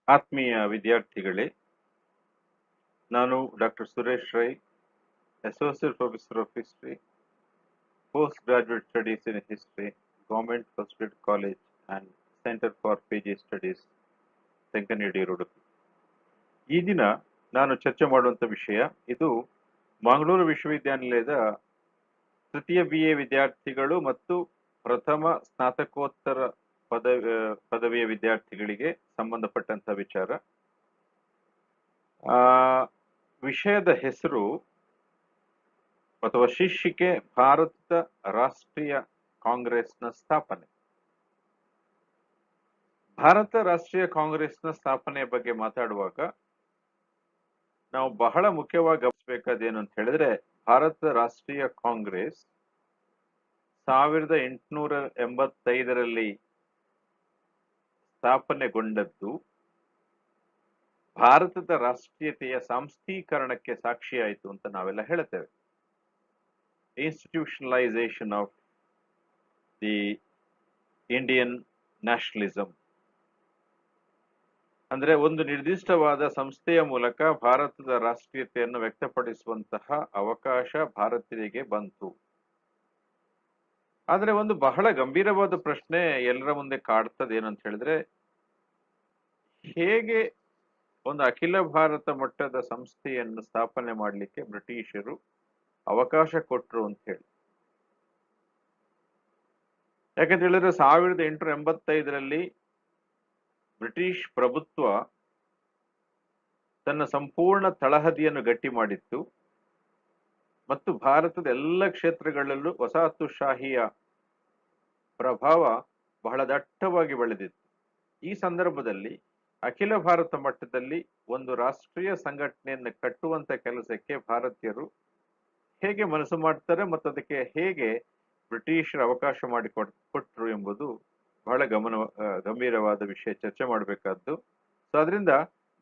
ಆತ್ಮೀಯ ವಿದ್ಯಾರ್ಥಿಗಳೇ, ನಾನು doctor Suresh Rai, associate professor of history, post graduate studies in history, government first ಏಡ್ college and centre for PG studies, Tenkanahalli Udupi. ಈ ದಿನ ನಾನು ಚರ್ಚೆ ಮಾಡುವಂತ ವಿಷಯ ಇದು ಮಂಗಳೂರು ವಿಶ್ವವಿದ್ಯಾನಿಲಯದ ತೃತೀಯ BA ವಿದ್ಯಾರ್ಥಿಗಳು ಮತ್ತು ಪ್ರಥಮ ಸ್ನಾತಕೋತ್ತರ ಪದವಿಯ ವಿದ್ಯಾರ್ಥಿಗಳಿಗೆ ಸಂಬಂಧಪಟ್ಟಂತ ವಿಚಾರ. ವಿಷಯದ ಹೆಸರು ಅಥವಾ ಶೀರ್ಷಿಕೆ ಭಾರತ ರಾಷ್ಟ್ರೀಯ ಕಾಂಗ್ರೆಸ್ನ ಸ್ಥಾಪನೆ. ಭಾರತ ರಾಷ್ಟ್ರೀಯ ಕಾಂಗ್ರೆಸ್ನ ಸ್ಥಾಪನೆಯ ಬಗ್ಗೆ ಮಾತಾಡುವಾಗ ನಾವು ಬಹಳ ಮುಖ್ಯವಾಗಿ ಗಮನಿಸಬೇಕಾದೇನು ಅಂತ ಹೇಳಿದ್ರೆ, ಭಾರತ ರಾಷ್ಟ್ರೀಯ ಕಾಂಗ್ರೆಸ್ 1885ರಲ್ಲಿ ಸ್ಥಾಪನೆಗೊಂಡದ್ದು ಭಾರತದ ರಾಷ್ಟ್ರೀಯತೆಯ ಸಾಂಸ್ಥೀಕರಣಕ್ಕೆ ಸಾಕ್ಷಿಯಾಯಿತು ಅಂತ ನಾವೆಲ್ಲ ಹೇಳ್ತೇವೆ. ಇನ್ಸ್ಟಿಟ್ಯೂಷನಲೈಸೇಷನ್ ಆಫ್ ದಿ ಇಂಡಿಯನ್ ನ್ಯಾಷನಲಿಸಂ ಅಂದ್ರೆ ಒಂದು ನಿರ್ದಿಷ್ಟವಾದ ಸಂಸ್ಥೆಯ ಮೂಲಕ ಭಾರತದ ರಾಷ್ಟ್ರೀಯತೆಯನ್ನು ವ್ಯಕ್ತಪಡಿಸುವಂತಹ ಅವಕಾಶ ಭಾರತೀಯರಿಗೆ ಬಂತು. ಆದ್ರೆ ಒಂದು ಬಹಳ ಗಂಭೀರವಾದ ಪ್ರಶ್ನೆ ಎಲ್ಲರ ಮುಂದೆ ಕಾಡ್ತದೆ ಏನಂತ ಹೇಳಿದ್ರೆ, ಹೇಗೆ ಒಂದು ಅಖಿಲ ಭಾರತ ಮಟ್ಟದ ಸಂಸ್ಥೆಯನ್ನು ಸ್ಥಾಪನೆ ಮಾಡಲಿಕ್ಕೆ ಬ್ರಿಟಿಷರು ಅವಕಾಶ ಕೊಟ್ರು ಅಂತ ಹೇಳಿ. ಯಾಕಂತ ಹೇಳಿದ್ರೆ 1885ರಲ್ಲಿ ಬ್ರಿಟಿಷ್ ಪ್ರಭುತ್ವ ತನ್ನ ಸಂಪೂರ್ಣ ತಳಹದಿಯನ್ನು ಗಟ್ಟಿ ಮಾಡಿತ್ತು ಮತ್ತು ಭಾರತದ ಎಲ್ಲ ಕ್ಷೇತ್ರಗಳಲ್ಲೂ ವಸಾಹತುಶಾಹಿಯ ಪ್ರಭಾವ ಬಹಳ ದಟ್ಟವಾಗಿ ಬೆಳೆದಿತ್ತು. ಈ ಸಂದರ್ಭದಲ್ಲಿ ಅಖಿಲ ಭಾರತ ಮಟ್ಟದಲ್ಲಿ ಒಂದು ರಾಷ್ಟ್ರೀಯ ಸಂಘಟನೆಯನ್ನು ಕಟ್ಟುವಂತ ಕೆಲಸಕ್ಕೆ ಭಾರತೀಯರು ಹೇಗೆ ಮನಸ್ಸು ಮಾಡ್ತಾರೆ ಮತ್ತು ಅದಕ್ಕೆ ಹೇಗೆ ಬ್ರಿಟಿಷರು ಅವಕಾಶ ಮಾಡಿಕೊಟ್ರು ಎಂಬುದು ಬಹಳ ಗಂಭೀರವಾದ ವಿಷಯ, ಚರ್ಚೆ ಮಾಡಬೇಕಾದ್ದು. ಸೊ ಅದರಿಂದ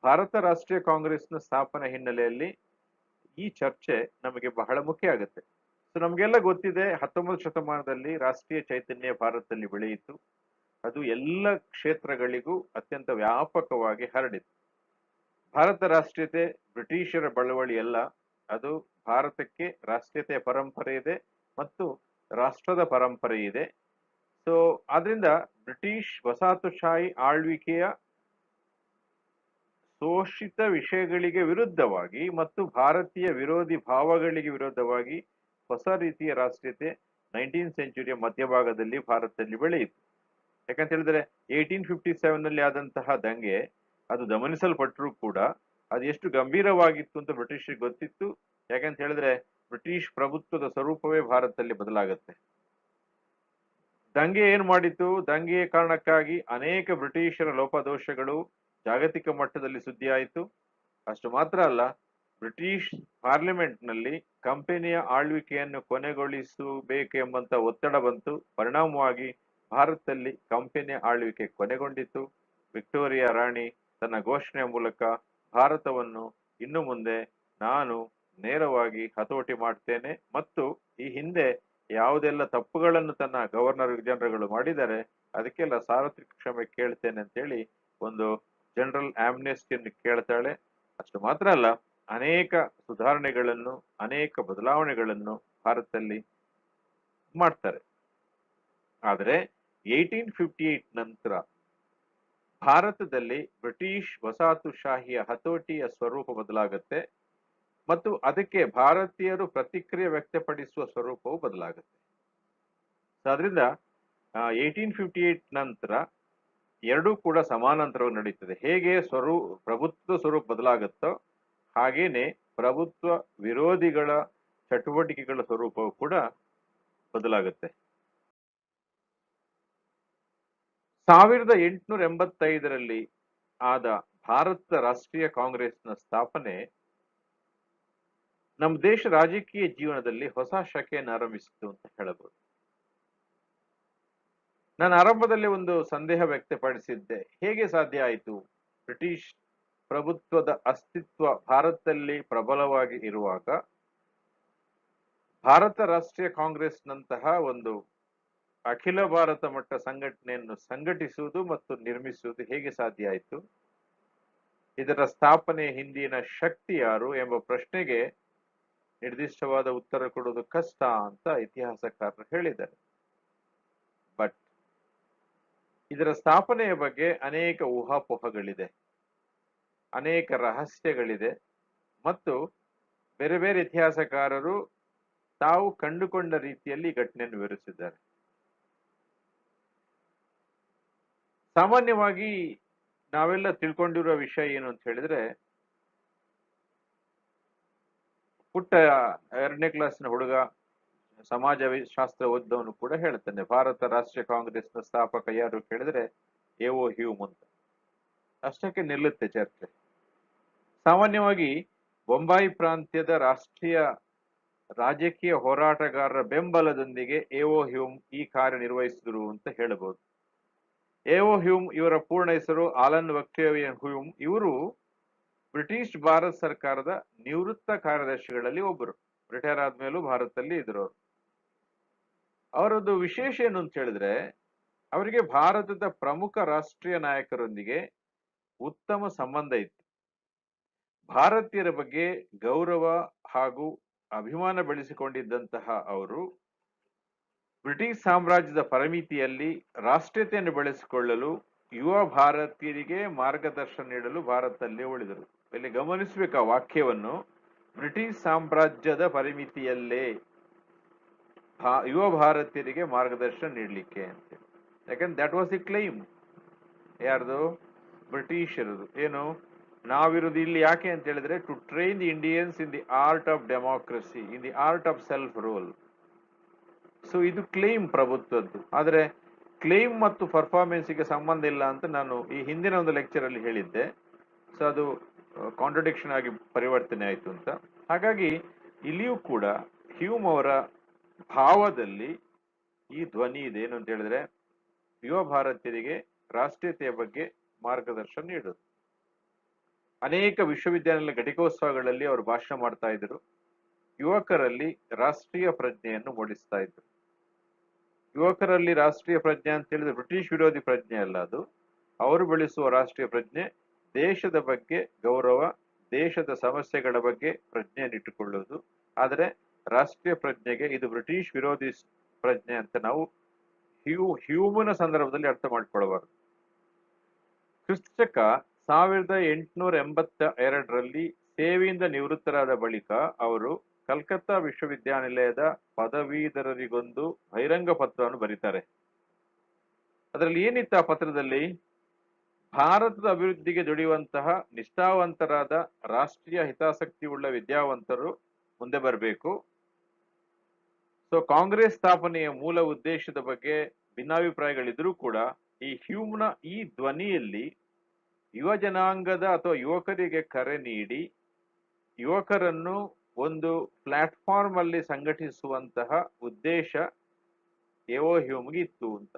ಭಾರತ ರಾಷ್ಟ್ರೀಯ ಕಾಂಗ್ರೆಸ್ನ ಸ್ಥಾಪನೆ ಹಿನ್ನೆಲೆಯಲ್ಲಿ ಈ ಚರ್ಚೆ ನಮಗೆ ಬಹಳ ಮುಖ್ಯ ಆಗುತ್ತೆ. ಸೊ ನಮಗೆಲ್ಲ ಗೊತ್ತಿದೆ, 19ನೇ ಶತಮಾನದಲ್ಲಿ ರಾಷ್ಟ್ರೀಯ ಚೈತನ್ಯ ಭಾರತದಲ್ಲಿ ಬೆಳೆಯಿತು. ಅದು ಎಲ್ಲ ಕ್ಷೇತ್ರಗಳಿಗೂ ಅತ್ಯಂತ ವ್ಯಾಪಕವಾಗಿ ಹರಡಿತು. ಭಾರತ ರಾಷ್ಟ್ರೀಯತೆ ಬ್ರಿಟಿಷರ ಬಳವಳಿ ಅಲ್ಲ, ಅದು ಭಾರತಕ್ಕೆ ರಾಷ್ಟ್ರೀಯತೆಯ ಪರಂಪರೆ ಇದೆ ಮತ್ತು ರಾಷ್ಟ್ರದ ಪರಂಪರೆ ಇದೆ. ಸೊ ಆದ್ರಿಂದ ಬ್ರಿಟಿಷ್ ವಸಾಹತುಶಾಹಿ ಆಳ್ವಿಕೆಯ ಶೋಷಿತ ವಿಷಯಗಳಿಗೆ ವಿರುದ್ಧವಾಗಿ ಮತ್ತು ಭಾರತೀಯ ವಿರೋಧಿ ಭಾವಗಳಿಗೆ ವಿರುದ್ಧವಾಗಿ ಹೊಸ ರೀತಿಯ ರಾಷ್ಟ್ರೀಯತೆ 19th ಸೆಂಚುರಿಯ ಮಧ್ಯಭಾಗದಲ್ಲಿ ಭಾರತದಲ್ಲಿ ಬೆಳೆಯಿತು. ಯಾಕಂತ ಹೇಳಿದ್ರೆ 1857ನಲ್ಲಿ ಆದಂತಹ ದಂಗೆ ಅದು ದಮನಿಸಲ್ಪಟ್ಟರೂ ಕೂಡ ಅದು ಎಷ್ಟು ಗಂಭೀರವಾಗಿತ್ತು ಅಂತ ಬ್ರಿಟಿಷರಿಗೆ ಗೊತ್ತಿತ್ತು. ಯಾಕಂತ ಹೇಳಿದ್ರೆ ಬ್ರಿಟಿಷ್ ಪ್ರಭುತ್ವದ ಸ್ವರೂಪವೇ ಭಾರತದಲ್ಲಿ ಬದಲಾಗುತ್ತೆ. ದಂಗೆ ಏನ್ ಮಾಡಿತು? ದಂಗೆಯ ಕಾರಣಕ್ಕಾಗಿ ಅನೇಕ ಬ್ರಿಟಿಷರ ಲೋಪದೋಷಗಳು ಜಾಗತಿಕ ಮಟ್ಟದಲ್ಲಿ ಸುದ್ದಿ ಆಯಿತು. ಅಷ್ಟು ಮಾತ್ರ ಅಲ್ಲ, ಬ್ರಿಟಿಷ್ ಪಾರ್ಲಿಮೆಂಟ್ ನಲ್ಲಿ ಕಂಪನಿಯ ಆಳ್ವಿಕೆಯನ್ನು ಕೊನೆಗೊಳಿಸಬೇಕು ಎಂಬಂತ ಒತ್ತಡ ಬಂತು. ಪರಿಣಾಮವಾಗಿ ಭಾರತದಲ್ಲಿ ಕಂಪನಿಯ ಆಳ್ವಿಕೆ ಕೊನೆಗೊಂಡಿತು. ವಿಕ್ಟೋರಿಯಾ ರಾಣಿ ತನ್ನ ಘೋಷಣೆಯ ಮೂಲಕ ಭಾರತವನ್ನು ಇನ್ನು ಮುಂದೆ ನಾನು ನೇರವಾಗಿ ಹತೋಟಿ ಮಾಡ್ತೇನೆ ಮತ್ತು ಈ ಹಿಂದೆ ಯಾವುದೆಲ್ಲ ತಪ್ಪುಗಳನ್ನು ತನ್ನ ಗವರ್ನರ್ ಜನರಲ್ಗಳು ಮಾಡಿದ್ದಾರೆ ಅದಕ್ಕೆಲ್ಲ ಸಾರ್ವತ್ರಿಕ ಕ್ಷಮೆ ಕೇಳ್ತೇನೆ ಅಂತೇಳಿ ಒಂದು ಜನರಲ್ ಆಮ್ನೆಸ್ಟಿಯನ್ನು ಕೇಳ್ತಾಳೆ. ಅಷ್ಟು ಮಾತ್ರ ಅಲ್ಲ, ಅನೇಕ ಸುಧಾರಣೆಗಳನ್ನು ಅನೇಕ ಬದಲಾವಣೆಗಳನ್ನು ಭಾರತದಲ್ಲಿ ಮಾಡ್ತಾರೆ. ಆದರೆ 1858 ನಂತರ ಭಾರತದಲ್ಲಿ ಬ್ರಿಟಿಷ್ ವಸಾಹತುಶಾಹಿಯ ಹತೋಟಿಯ ಸ್ವರೂಪ ಬದಲಾಗುತ್ತೆ ಮತ್ತು ಅದಕ್ಕೆ ಭಾರತೀಯರು ಪ್ರತಿಕ್ರಿಯೆ ವ್ಯಕ್ತಪಡಿಸುವ ಸ್ವರೂಪವು ಬದಲಾಗುತ್ತೆ. ಅದರಿಂದ 1858 ನಂತರ ಎರಡೂ ಕೂಡ ಸಮಾನಾಂತರವಾಗಿ ನಡೀತದೆ. ಹೇಗೆ ಪ್ರಭುತ್ವ ಸ್ವರೂಪ ಬದಲಾಗುತ್ತೋ ಹಾಗೇನೆ ಪ್ರಭುತ್ವ ವಿರೋಧಿಗಳ ಚಟುವಟಿಕೆಗಳ ಸ್ವರೂಪವು ಕೂಡ ಬದಲಾಗುತ್ತೆ. 1885ರಲ್ಲಿ ಆದ ಭಾರತ ರಾಷ್ಟ್ರೀಯ ಕಾಂಗ್ರೆಸ್ನ ಸ್ಥಾಪನೆ ನಮ್ಮ ದೇಶ ರಾಜಕೀಯ ಜೀವನದಲ್ಲಿ ಹೊಸ ಶಕೆಯನ್ನು ಆರಂಭಿಸಿತು ಅಂತ ಹೇಳಬಹುದು. ನಾನು ಆರಂಭದಲ್ಲಿ ಒಂದು ಸಂದೇಹ ವ್ಯಕ್ತಪಡಿಸಿದ್ದೆ, ಹೇಗೆ ಸಾಧ್ಯ ಆಯಿತು ಬ್ರಿಟಿಷ್ ಪ್ರಭುತ್ವದ ಅಸ್ತಿತ್ವ ಭಾರತದಲ್ಲಿ ಪ್ರಬಲವಾಗಿ ಇರುವಾಗ ಭಾರತ ರಾಷ್ಟ್ರೀಯ ಕಾಂಗ್ರೆಸ್ನಂತಹ ಒಂದು ಅಖಿಲ ಭಾರತ ಮಟ್ಟ ಸಂಘಟನೆಯನ್ನು ಸಂಘಟಿಸುವುದು ಮತ್ತು ನಿರ್ಮಿಸುವುದು ಹೇಗೆ ಸಾಧ್ಯ ಆಯಿತು? ಇದರ ಸ್ಥಾಪನೆ ಹಿಂದಿನ ಶಕ್ತಿ ಯಾರು ಎಂಬ ಪ್ರಶ್ನೆಗೆ ನಿರ್ದಿಷ್ಟವಾದ ಉತ್ತರ ಕೊಡುವುದು ಕಷ್ಟ ಅಂತ ಇತಿಹಾಸಕಾರರು ಹೇಳಿದ್ದಾರೆ. ಬಟ್ ಇದರ ಸ್ಥಾಪನೆಯ ಬಗ್ಗೆ ಅನೇಕ ಊಹಾಪೋಹಗಳಿದೆ, ಅನೇಕ ರಹಸ್ಯಗಳಿದೆ ಮತ್ತು ಬೇರೆ ಬೇರೆ ಇತಿಹಾಸಕಾರರು ತಾವು ಕಂಡುಕೊಂಡ ರೀತಿಯಲ್ಲಿ ಘಟನೆಯನ್ನು ವಿವರಿಸಿದ್ದಾರೆ. ಸಾಮಾನ್ಯವಾಗಿ ನಾವೆಲ್ಲ ತಿಳ್ಕೊಂಡಿರುವ ವಿಷಯ ಏನು ಅಂತ ಹೇಳಿದ್ರೆ, ಪುಟ್ಟ 2ನೇ ಕ್ಲಾಸಿನ ಹುಡುಗ ಸಮಾಜ ಶಾಸ್ತ್ರ ಓದ್ದವನು ಕೂಡ ಹೇಳ್ತಾನೆ, ಭಾರತ ರಾಷ್ಟ್ರೀಯ ಕಾಂಗ್ರೆಸ್ನ ಸ್ಥಾಪಕ ಯಾರು ಕೇಳಿದ್ರೆ ಎಒ ಹ್ಯೂಮ್ ಅಂತ. ಅಷ್ಟಕ್ಕೆ ನಿಲ್ಲುತ್ತೆ ಚರ್ಚೆ. ಸಾಮಾನ್ಯವಾಗಿ ಬೊಂಬಾಯಿ ಪ್ರಾಂತ್ಯದ ರಾಜಕೀಯ ಹೋರಾಟಗಾರರ ಬೆಂಬಲದೊಂದಿಗೆ ಎಒ ಹ್ಯೂಮ್ ಈ ಕಾರ್ಯ ನಿರ್ವಹಿಸಿದ್ರು ಅಂತ ಹೇಳಬಹುದು. ಎಒ ಹ್ಯೂಮ್ ಇವರ ಪೂರ್ಣ ಹೆಸರು ಆಲನ್ ವಕ್ಟೇವಿಯನ್ ಹ್ಯೂಮ್. ಇವರು ಬ್ರಿಟಿಷ್ ಭಾರತ ಸರ್ಕಾರದ ನಿವೃತ್ತ ಕಾರ್ಯದರ್ಶಿಗಳಲ್ಲಿ ಒಬ್ಬರು. ರಿಟೈರ್ ಆದ್ಮೇಲೂ ಭಾರತದಲ್ಲಿ ಇದ್ರು ಅವರು. ಅವರದ್ದು ವಿಶೇಷ ಏನು ಅಂತ ಹೇಳಿದ್ರೆ, ಅವರಿಗೆ ಭಾರತದ ಪ್ರಮುಖ ರಾಷ್ಟ್ರೀಯ ನಾಯಕರೊಂದಿಗೆ ಉತ್ತಮ ಸಂಬಂಧ ಇತ್ತು. ಭಾರತೀಯರ ಬಗ್ಗೆ ಗೌರವ ಹಾಗೂ ಅಭಿಮಾನ ಬೆಳೆಸಿಕೊಂಡಿದ್ದಂತಹ ಅವರು ಬ್ರಿಟಿಷ್ ಸಾಮ್ರಾಜ್ಯದ ಪರಿಮಿತಿಯಲ್ಲಿ ರಾಷ್ಟ್ರೀಯತೆಯನ್ನು ಬೆಳೆಸಿಕೊಳ್ಳಲು ಯುವ ಭಾರತೀಯರಿಗೆ ಮಾರ್ಗದರ್ಶನ ನೀಡಲು ಭಾರತದಲ್ಲಿ ಉಳಿದರು. ಇಲ್ಲಿ ಗಮನಿಸಬೇಕು ಆ ವಾಕ್ಯವನ್ನು, ಬ್ರಿಟಿಷ್ ಸಾಮ್ರಾಜ್ಯದ ಪರಿಮಿತಿಯಲ್ಲೇ ಯುವ ಭಾರತೀಯರಿಗೆ ಮಾರ್ಗದರ್ಶನ ನೀಡಲಿಕ್ಕೆ ಅಂತೇಳಿ. ಯಾಕಂದ್ರೆ ದಟ್ ವಾಸ್ ದಿ ಕ್ಲೈಮ್. ಯಾರ್ದು? ಬ್ರಿಟಿಷರದು. ಏನು? ನಾವಿರೋದು ಇಲ್ಲಿ ಯಾಕೆ ಅಂತ ಹೇಳಿದ್ರೆ, to train the Indians in the art of democracy, in the art of self rule. So ಇದು ಕ್ಲೈಮ್ ಪ್ರಭುತ್ವದ್ದು. ಆದ್ರೆ ಕ್ಲೈಮ್ ಮತ್ತು ಪರ್ಫಾರ್ಮೆನ್ಸ್ಗೆ ಸಂಬಂಧ ಇಲ್ಲ ಅಂತ ನಾನು ಈ ಹಿಂದಿನ ಒಂದು ಲೆಕ್ಚರ್ ಅಲ್ಲಿ ಹೇಳಿದ್ದೆ. ಸೊ ಅದು ಕಾಂಟ್ರಡಿಕ್ಷನ್ ಆಗಿ ಪರಿವರ್ತನೆ ಆಯಿತು ಅಂತ. ಹಾಗಾಗಿ ಇಲ್ಲಿಯೂ ಕೂಡ ಹ್ಯೂಮ್ ಅವರ ಭಾವದಲ್ಲಿ ಈ ಧ್ವನಿ ಇದೆ. ಏನು ಅಂತ ಹೇಳಿದ್ರೆ, ಯುವ ಭಾರತೀಯರಿಗೆ ರಾಷ್ಟ್ರೀಯತೆಯ ಬಗ್ಗೆ ಮಾರ್ಗದರ್ಶನ ನೀಡೋದು. ಅನೇಕ ವಿಶ್ವವಿದ್ಯಾನಿಲಯ ಘಟಿಕೋತ್ಸವಗಳಲ್ಲಿ ಅವರು ಭಾಷಣ ಮಾಡ್ತಾ ಇದ್ರು. ಯುವಕರಲ್ಲಿ ರಾಷ್ಟ್ರೀಯ ಪ್ರಜ್ಞೆಯನ್ನು ಮೂಡಿಸ್ತಾ ಇದ್ರು. ಯುವಕರಲ್ಲಿ ರಾಷ್ಟ್ರೀಯ ಪ್ರಜ್ಞೆ ಅಂತ ಹೇಳಿದ್ರೆ ಬ್ರಿಟಿಷ್ ವಿರೋಧಿ ಪ್ರಜ್ಞೆ ಅಲ್ಲ, ಅದು ಅವರು ಬೆಳೆಸುವ ರಾಷ್ಟ್ರೀಯ ಪ್ರಜ್ಞೆ ದೇಶದ ಬಗ್ಗೆ ಗೌರವ, ದೇಶದ ಸಮಸ್ಯೆಗಳ ಬಗ್ಗೆ ಪ್ರಜ್ಞೆಯನ್ನಿಟ್ಟುಕೊಳ್ಳುವುದು. ಆದರೆ ರಾಷ್ಟ್ರೀಯ ಪ್ರಜ್ಞೆಗೆ ಇದು ಬ್ರಿಟಿಷ್ ವಿರೋಧಿ ಪ್ರಜ್ಞೆ ಅಂತ ನಾವು ಹ್ಯೂಮನ ಸಂದರ್ಭದಲ್ಲಿ ಅರ್ಥ ಮಾಡ್ಕೊಳ್ಬಾರ್ದು. ಕ್ರಿಸ್ತಕ 1882ರಲ್ಲಿ ಸೇವೆಯಿಂದ ನಿವೃತ್ತರಾದ ಬಳಿಕ ಅವರು ಕಲ್ಕತ್ತಾ ವಿಶ್ವವಿದ್ಯಾನಿಲಯದ ಪದವೀಧರರಿಗೊಂದು ಬಹಿರಂಗ ಪತ್ರವನ್ನು ಬರೀತಾರೆ. ಅದರಲ್ಲಿ ಏನಿತ್ತು ಆ ಪತ್ರದಲ್ಲಿ? ಭಾರತದ ಅಭಿವೃದ್ಧಿಗೆ ದುಡಿಯುವಂತಹ ನಿಷ್ಠಾವಂತರಾದ ರಾಷ್ಟ್ರೀಯ ಹಿತಾಸಕ್ತಿ ಉಳ್ಳ ವಿದ್ಯಾವಂತರು ಮುಂದೆ ಬರಬೇಕು. ಸೊ ಕಾಂಗ್ರೆಸ್ ಸ್ಥಾಪನೆಯ ಮೂಲ ಉದ್ದೇಶದ ಬಗ್ಗೆ ಭಿನ್ನಾಭಿಪ್ರಾಯಗಳಿದ್ರೂ ಕೂಡ ಈ ಹ್ಯೂಮ್ನ ಈ ಧ್ವನಿಯಲ್ಲಿ ಯುವ ಜನಾಂಗದ ಅಥವಾ ಯುವಕರಿಗೆ ಕರೆ ನೀಡಿ ಯುವಕರನ್ನು ಒಂದು ಪ್ಲಾಟ್ಫಾರ್ಮ್ ಅಲ್ಲಿ ಸಂಘಟಿಸುವಂತಹ ಉದ್ದೇಶ ಎಒ ಹ್ಯೂಮ್ಗೆ ಇತ್ತು ಅಂತ.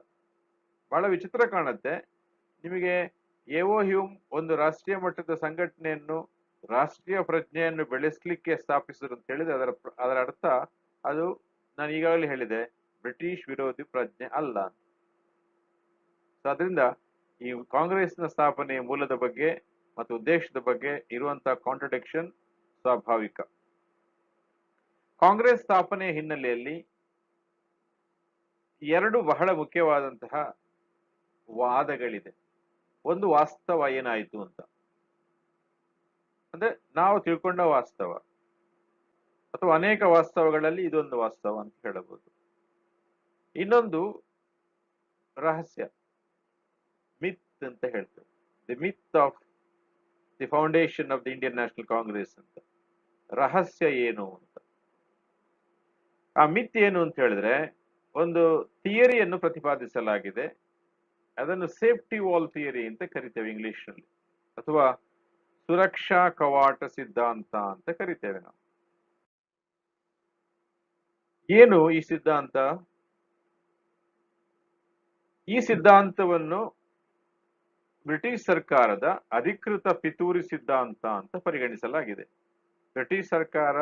ಬಹಳ ವಿಚಿತ್ರ ಕಾಣುತ್ತೆ ನಿಮಗೆ. ಎಒ ಹ್ಯೂಮ್ ಒಂದು ರಾಷ್ಟ್ರೀಯ ಮಟ್ಟದ ಸಂಘಟನೆಯನ್ನು, ರಾಷ್ಟ್ರೀಯ ಪ್ರಜ್ಞೆಯನ್ನು ಬೆಳೆಸಲಿಕ್ಕೆ ಸ್ಥಾಪಿಸಿದ್ರು ಅಂತ ಹೇಳಿದ್ರೆ ಅದರ ಅರ್ಥ ಅದು, ನಾನು ಈಗಾಗಲೇ ಹೇಳಿದೆ, ಬ್ರಿಟಿಷ್ ವಿರೋಧಿ ಪ್ರಜ್ಞೆ ಅಲ್ಲ. ಅದರಿಂದ ಈ ಕಾಂಗ್ರೆಸ್ನ ಸ್ಥಾಪನೆಯ ಮೂಲದ ಬಗ್ಗೆ ಮತ್ತು ಉದ್ದೇಶದ ಬಗ್ಗೆ ಇರುವಂತಹ ಕಾಂಟ್ರಡಿಕ್ಷನ್ ಸ್ವಾಭಾವಿಕ. ಕಾಂಗ್ರೆಸ್ ಸ್ಥಾಪನೆಯ ಹಿನ್ನೆಲೆಯಲ್ಲಿ ಎರಡು ಬಹಳ ಮುಖ್ಯವಾದಂತಹ ವಾದಗಳಿದೆ. ಒಂದು, ವಾಸ್ತವ ಏನಾಯಿತು ಅಂತ, ಅಂದ್ರೆ ನಾವು ತಿಳ್ಕೊಂಡ ವಾಸ್ತವ, ಅಥವಾ ಅನೇಕ ವಾಸ್ತವಗಳಲ್ಲಿ ಇದೊಂದು ವಾಸ್ತವ ಅಂತ ಹೇಳಬಹುದು. ಇನ್ನೊಂದು ರಹಸ್ಯ, ಮಿತ್ ಅಂತ ಹೇಳ್ತೇವೆ. The myth of the foundation of the Indian national Congress ಅಂತ. ರಹಸ್ಯ ಏನು ಅಂತ. ಆ ಮಿತ್ ಏನು ಅಂತ ಹೇಳಿದ್ರೆ, ಒಂದು ಥಿಯರಿಯನ್ನು ಪ್ರತಿಪಾದಿಸಲಾಗಿದೆ. ಅದನ್ನು ಸೇಫ್ಟಿ ವಾಲ್ ಥಿಯರಿ ಅಂತ ಕರಿತೇವೆ ಇಂಗ್ಲಿಷ್ ನಲ್ಲಿ, ಅಥವಾ ಸುರಕ್ಷಾ ಕವಾಟ ಸಿದ್ಧಾಂತ ಅಂತ ಕರಿತೇವೆ ನಾವು. ಏನು ಈ ಸಿದ್ಧಾಂತ? ಈ ಸಿದ್ಧಾಂತವನ್ನು ಬ್ರಿಟಿಷ್ ಸರ್ಕಾರದ ಅಧಿಕೃತ ಪಿತೂರಿ ಸಿದ್ಧಾಂತ ಅಂತ ಪರಿಗಣಿಸಲಾಗಿದೆ. ಬ್ರಿಟಿಷ್ ಸರ್ಕಾರ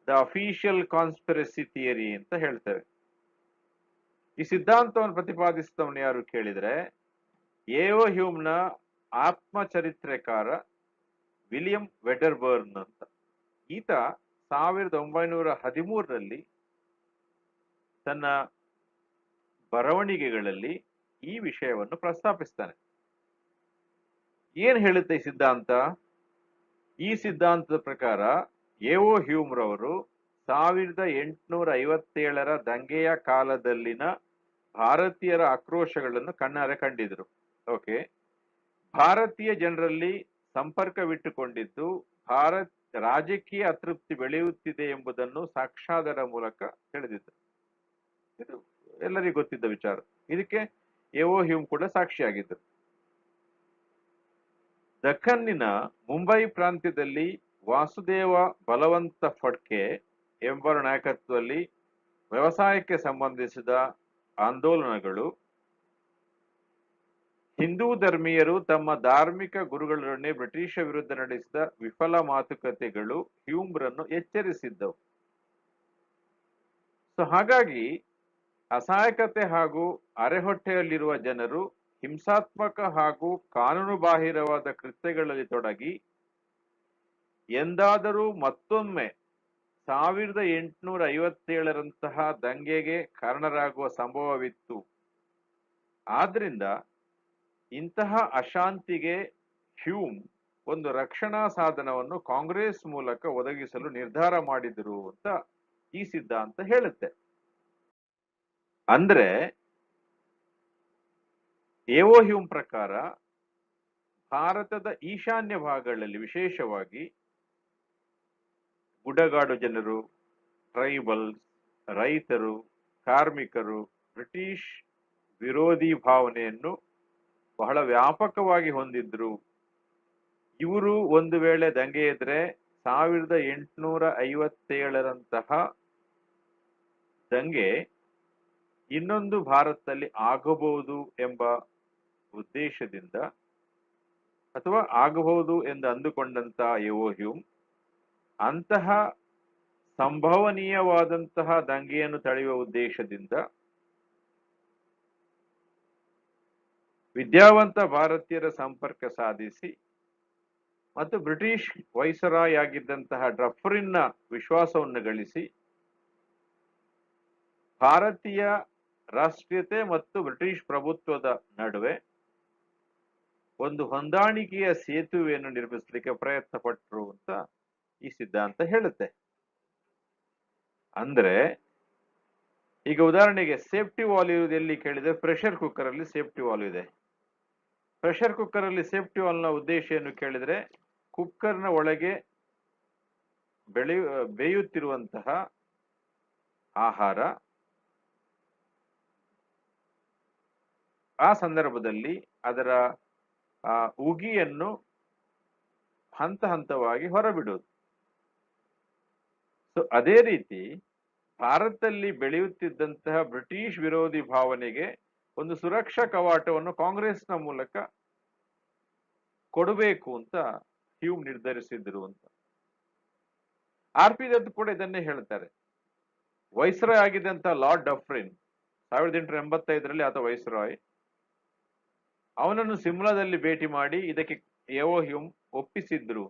ದ ಅಫಿಷಿಯಲ್ ಕಾನ್ಸ್ಪಿರಸಿ ಥಿಯರಿ ಅಂತ ಹೇಳ್ತೇವೆ. ಈ ಸಿದ್ಧಾಂತವನ್ನು ಪ್ರತಿಪಾದಿಸಿದವನು ಯಾರು ಕೇಳಿದ್ರೆ, ಎಒ ಹ್ಯೂಮ್ನ ಆತ್ಮಚರಿತ್ರೆಕಾರ ವಿಲಿಯಂ ವೆಡರ್ಬರ್ನ್ ಅಂತ. ಈತ 1913ರಲ್ಲಿ ತನ್ನ ಬರವಣಿಗೆಗಳಲ್ಲಿ ಈ ವಿಷಯವನ್ನು ಪ್ರಸ್ತಾಪಿಸ್ತಾನೆ. ಏನ್ ಹೇಳುತ್ತೆ ಈ ಸಿದ್ಧಾಂತ? ಈ ಸಿದ್ಧಾಂತದ ಪ್ರಕಾರ ಎಒ ಹ್ಯೂಮ್ ರವರು 1857ರ ದಂಗೆಯ ಕಾಲದಲ್ಲಿನ ಭಾರತೀಯರ ಆಕ್ರೋಶಗಳನ್ನು ಕಣ್ಣಾರೆ ಕಂಡಿದ್ರು. ಓಕೆ, ಭಾರತೀಯ ಜನರಲ್ಲಿ ಸಂಪರ್ಕವಿಟ್ಟುಕೊಂಡಿದ್ದು ರಾಜಕೀಯ ಅತೃಪ್ತಿ ಬೆಳೆಯುತ್ತಿದೆ ಎಂಬುದನ್ನು ಸಾಕ್ಷ್ಯಾಧಾರ ಮೂಲಕ ತಿಳಿದಿದ್ದರು. ಇದು ಎಲ್ಲರಿಗೂ ಗೊತ್ತಿದ್ದ ವಿಚಾರ. ಇದಕ್ಕೆ ಎಒ ಹ್ಯೂಮ್ ಕೂಡ ಸಾಕ್ಷಿಯಾಗಿದ್ದರು. ದಖನ್ನಿನ ಮುಂಬೈ ಪ್ರಾಂತ್ಯದಲ್ಲಿ ವಾಸುದೇವ ಬಲವಂತ ಫಡ್ಕೆ ಎಂಬರ ನಾಯಕತ್ವದಲ್ಲಿ ವ್ಯವಸಾಯಕ್ಕೆ ಸಂಬಂಧಿಸಿದ ಆಂದೋಲನಗಳು, ಹಿಂದೂ ಧರ್ಮೀಯರು ತಮ್ಮ ಧಾರ್ಮಿಕ ಗುರುಗಳೊಡನೆ ಬ್ರಿಟಿಷ ವಿರುದ್ಧ ನಡೆಸಿದ ವಿಫಲ ಮಾತುಕತೆಗಳು ಹ್ಯೂಮ್ರನ್ನು ಎಚ್ಚರಿಸಿದ್ದವು. ಸೊ ಹಾಗಾಗಿ ಅಸಹಾಯಕತೆ ಹಾಗೂ ಅರೆಹೊಟ್ಟೆಯಲ್ಲಿರುವ ಜನರು ಹಿಂಸಾತ್ಮಕ ಹಾಗೂ ಕಾನೂನುಬಾಹಿರವಾದ ಕೃತ್ಯಗಳಲ್ಲಿ ತೊಡಗಿ ಎಂದಾದರೂ ಮತ್ತೊಮ್ಮೆ 1857ರಂತಹ ದಂಗೆಗೆ ಕಾರಣರಾಗುವ ಸಂಭವವಿತ್ತು. ಆದ್ರಿಂದ ಇಂತಹ ಅಶಾಂತಿಗೆ ಹ್ಯೂಮ್ ಒಂದು ರಕ್ಷಣಾ ಸಾಧನವನ್ನು ಕಾಂಗ್ರೆಸ್ ಮೂಲಕ ಒದಗಿಸಲು ನಿರ್ಧಾರ ಮಾಡಿದರು ಅಂತ ಈ ಸಿದ್ಧಾಂತ ಹೇಳುತ್ತೆ. ಅಂದ್ರೆ ಎಒ ಹ್ಯೂಮ್ ಪ್ರಕಾರ ಭಾರತದ ಈಶಾನ್ಯ ಭಾಗಗಳಲ್ಲಿ, ವಿಶೇಷವಾಗಿ ಗುಡ್ಡಗಾಡು ಜನರು, ಟ್ರೈಬಲ್ಸ್, ರೈತರು, ಕಾರ್ಮಿಕರು ಬ್ರಿಟಿಷ್ ವಿರೋಧಿ ಭಾವನೆಯನ್ನು ಬಹಳ ವ್ಯಾಪಕವಾಗಿ ಹೊಂದಿದ್ರು. ಇವರು ಒಂದು ವೇಳೆ ದಂಗೆ ಎದ್ರೆ 1857ರಂತಹ ದಂಗೆ ಇನ್ನೊಂದು ಭಾರತದಲ್ಲಿ ಆಗಬಹುದು ಎಂಬ ಉದ್ದೇಶದಿಂದ, ಅಥವಾ ಆಗಬಹುದು ಎಂದು ಅಂದುಕೊಂಡಂತ ಎಒ ಹ್ಯೂಮ್ ಅಂತಹ ಸಂಭವನೀಯವಾದಂತಹ ದಂಗೆಯನ್ನು ತಡೆಯುವ ಉದ್ದೇಶದಿಂದ ವಿದ್ಯಾವಂತ ಭಾರತೀಯರ ಸಂಪರ್ಕ ಸಾಧಿಸಿ ಮತ್ತು ಬ್ರಿಟಿಷ್ ವೈಸರಾಯ್ ಆಗಿದ್ದಂತಹ ಡಫ್ರಿನ್ನ ವಿಶ್ವಾಸವನ್ನು ಗಳಿಸಿ ಭಾರತೀಯ ರಾಷ್ಟ್ರೀಯತೆ ಮತ್ತು ಬ್ರಿಟಿಷ್ ಪ್ರಭುತ್ವದ ನಡುವೆ ಒಂದು ಹೊಂದಾಣಿಕೆಯ ಸೇತುವೆಯನ್ನು ನಿರ್ಮಿಸಲಿಕ್ಕೆ ಪ್ರಯತ್ನ ಪಟ್ಟರು ಅಂತ ಈ ಸಿದ್ಧಾಂತ ಹೇಳುತ್ತೆ. ಅಂದ್ರೆ ಈಗ ಉದಾಹರಣೆಗೆ ಸೇಫ್ಟಿ ವಾಲ್ ಇರುವುದು ಎಲ್ಲಿ ಕೇಳಿದ್ರೆ, ಪ್ರೆಷರ್ ಕುಕ್ಕರ್ ಅಲ್ಲಿ ಸೇಫ್ಟಿ ವಾಲ್ ಇದೆ. ಪ್ರೆಷರ್ ಕುಕ್ಕರ್ ಅಲ್ಲಿ ಸೇಫ್ಟಿ ವಾಲ್ನ ಉದ್ದೇಶ ಏನು ಕೇಳಿದ್ರೆ, ಕುಕ್ಕರ್ನ ಒಳಗೆ ಬೇಯುತ್ತಿರುವಂತಹ ಆಹಾರ ಆ ಸಂದರ್ಭದಲ್ಲಿ ಅದರ ಉಗಿಯನ್ನು ಹಂತ ಹಂತವಾಗಿ ಹೊರಬಿಡುವುದು. ಸೊ ಅದೇ ರೀತಿ ಭಾರತದಲ್ಲಿ ಬೆಳೆಯುತ್ತಿದ್ದಂತಹ ಬ್ರಿಟಿಷ್ ವಿರೋಧಿ ಭಾವನೆಗೆ ಒಂದು ಸುರಕ್ಷಾ ಕವಾಟವನ್ನು ಕಾಂಗ್ರೆಸ್ನ ಮೂಲಕ ಕೊಡಬೇಕು ಅಂತ ಹ್ಯೂಮ್ ನಿರ್ಧರಿಸಿದ್ರು ಅಂತ. RP ದತ್ತು ಕೂಡ ಇದನ್ನೇ ಹೇಳ್ತಾರೆ. ವೈಸ್ರಾಯ್ ಆಗಿದ್ದಂತ ಲಾರ್ಡ್ ಡಫ್ರಿನ್ 1885ರಲ್ಲಿ ಆತ ವೈಸ್ರಾಯ್, ಅವನನ್ನು ಸಿಮ್ಲಾದಲ್ಲಿ ಭೇಟಿ ಮಾಡಿ ಇದಕ್ಕೆ ಎಒ ಹ್ಯೂಮ್ ಒಪ್ಪಿಸಿದ್ರು,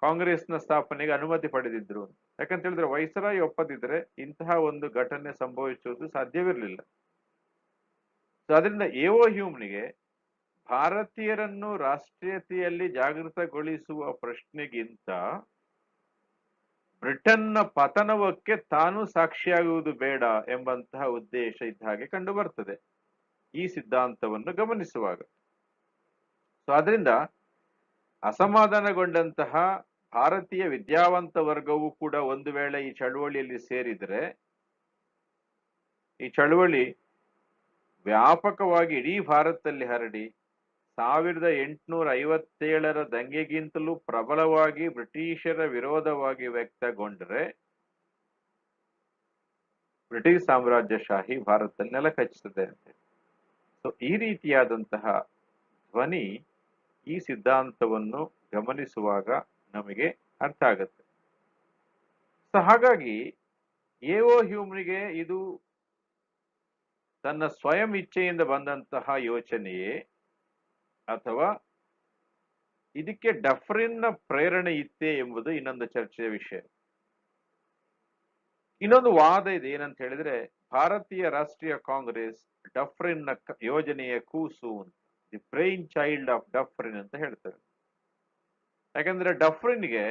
ಕಾಂಗ್ರೆಸ್ನ ಸ್ಥಾಪನೆಗೆ ಅನುಮತಿ ಪಡೆದಿದ್ರು. ಯಾಕಂತ ಹೇಳಿದ್ರೆ ವೈಸ್ರಾಯ್ ಒಪ್ಪದಿದ್ರೆ ಇಂತಹ ಒಂದು ಘಟನೆ ಸಂಭವಿಸುವುದು ಸಾಧ್ಯವಿರಲಿಲ್ಲ. ಸೊ ಅದರಿಂದ ಎಒ ಹ್ಯೂಮ್ನಿಗೆ ಭಾರತೀಯರನ್ನು ರಾಷ್ಟ್ರೀಯತೆಯಲ್ಲಿ ಜಾಗೃತಗೊಳಿಸುವ ಪ್ರಶ್ನೆಗಿಂತ ಬ್ರಿಟನ್ನ ಪತನವಕ್ಕೆ ತಾನು ಸಾಕ್ಷಿಯಾಗುವುದು ಬೇಡ ಎಂಬಂತಹ ಉದ್ದೇಶ ಇದ್ದ ಹಾಗೆ ಕಂಡು ಬರ್ತದೆ ಈ ಸಿದ್ಧಾಂತವನ್ನು ಗಮನಿಸುವಾಗ. ಸೊ ಅದರಿಂದ ಅಸಮಾಧಾನಗೊಂಡಂತಹ ಭಾರತೀಯ ವಿದ್ಯಾವಂತ ವರ್ಗವು ಕೂಡ ಒಂದು ವೇಳೆ ಈ ಚಳುವಳಿಯಲ್ಲಿ ಸೇರಿದರೆ ಈ ಚಳುವಳಿ ವ್ಯಾಪಕವಾಗಿ ಇಡೀ ಭಾರತದಲ್ಲಿ ಹರಡಿ 1857ರ ದಂಗೆಗಿಂತಲೂ ಪ್ರಬಲವಾಗಿ ಬ್ರಿಟಿಷರ ವಿರೋಧವಾಗಿ ವ್ಯಕ್ತಗೊಂಡರೆ ಬ್ರಿಟಿಷ್ ಸಾಮ್ರಾಜ್ಯಶಾಹಿ ಭಾರತದಲ್ಲಿ ನೆಲಕಚ್ಚುತ್ತದೆ ಅಂತ. ಸೊ ಈ ರೀತಿಯಾದಂತಹ ಧ್ವನಿ ಈ ಸಿದ್ಧಾಂತವನ್ನು ಗಮನಿಸುವಾಗ ನಮಗೆ ಅರ್ಥ ಆಗುತ್ತೆ. ಸೊ ಹಾಗಾಗಿ ಎಒ ಹ್ಯೂಮ್ನಿಗೆ ಇದು ತನ್ನ ಸ್ವಯಂ ಇಚ್ಛೆಯಿಂದ ಬಂದಂತಹ ಯೋಚನೆಯೇ ಅಥವಾ ಇದಕ್ಕೆ ಡಫ್ರಿನ್ನ ಪ್ರೇರಣೆ ಇತ್ತೇ ಎಂಬುದು ಇನ್ನೊಂದು ಚರ್ಚೆಯ ವಿಷಯ. ಇನ್ನೊಂದು ವಾದ ಇದೆ, ಏನಂತ ಹೇಳಿದ್ರೆ ಭಾರತೀಯ ರಾಷ್ಟ್ರೀಯ ಕಾಂಗ್ರೆಸ್ ಡಫ್ರಿನ್ನ ಯೋಜನೆಯ ಕೂಸು ಅಂತ, ದಿ ಬ್ರೈನ್ ಚೈಲ್ಡ್ ಆಫ್ ಡಫ್ರಿನ್ ಅಂತ ಹೇಳ್ತಾರೆ. ಯಾಕಂದ್ರೆ ಡಫ್ರಿನ್ಗೆ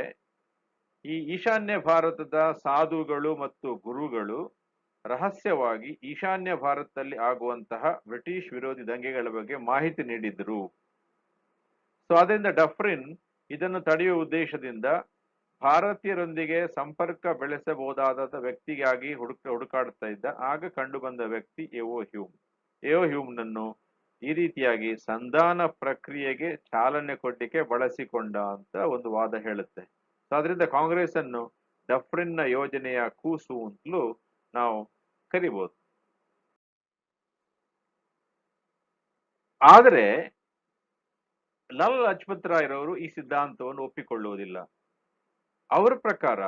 ಈ ಈಶಾನ್ಯ ಭಾರತದ ಸಾಧುಗಳು ಮತ್ತು ಗುರುಗಳು ರಹಸ್ಯವಾಗಿ ಈಶಾನ್ಯ ಭಾರತದಲ್ಲಿ ಆಗುವಂತಹ ಬ್ರಿಟಿಷ್ ವಿರೋಧಿ ದಂಗೆಗಳ ಬಗ್ಗೆ ಮಾಹಿತಿ ನೀಡಿದ್ರು. ಸೊ ಅದರಿಂದ ಡಫ್ರಿನ್ ಇದನ್ನು ತಡೆಯುವ ಉದ್ದೇಶದಿಂದ ಭಾರತೀಯರೊಂದಿಗೆ ಸಂಪರ್ಕ ಬೆಳೆಸಬಹುದಾದ ವ್ಯಕ್ತಿಗಾಗಿ ಹುಡುಕಾಡ್ತಾ ಇದ್ದ. ಆಗ ಕಂಡು ಬಂದ ವ್ಯಕ್ತಿ ಎವೋ ಹ್ಯೂಮ್. ಎವೋ ಹ್ಯೂಮ್ನನ್ನು ಈ ರೀತಿಯಾಗಿ ಸಂಧಾನ ಪ್ರಕ್ರಿಯೆಗೆ ಚಾಲನೆ ಕೊಡ್ಲಿಕ್ಕೆ ಬಳಸಿಕೊಂಡ ಅಂತ ಒಂದು ವಾದ ಹೇಳುತ್ತೆ. ಸೊ ಅದರಿಂದ ಕಾಂಗ್ರೆಸ್ ಅನ್ನು ಡಫ್ರಿನ್ನ ಯೋಜನೆಯ ಕೂಸು ಅಂತಲೂ ನಾವು ಕರಿಬಹುದು. ಆದರೆ ಲಾಲಾ ಲಜಪತ್ ರಾಯ್ರವರು ಈ ಸಿದ್ಧಾಂತವನ್ನು ಒಪ್ಪಿಕೊಳ್ಳುವುದಿಲ್ಲ. ಅವರ ಪ್ರಕಾರ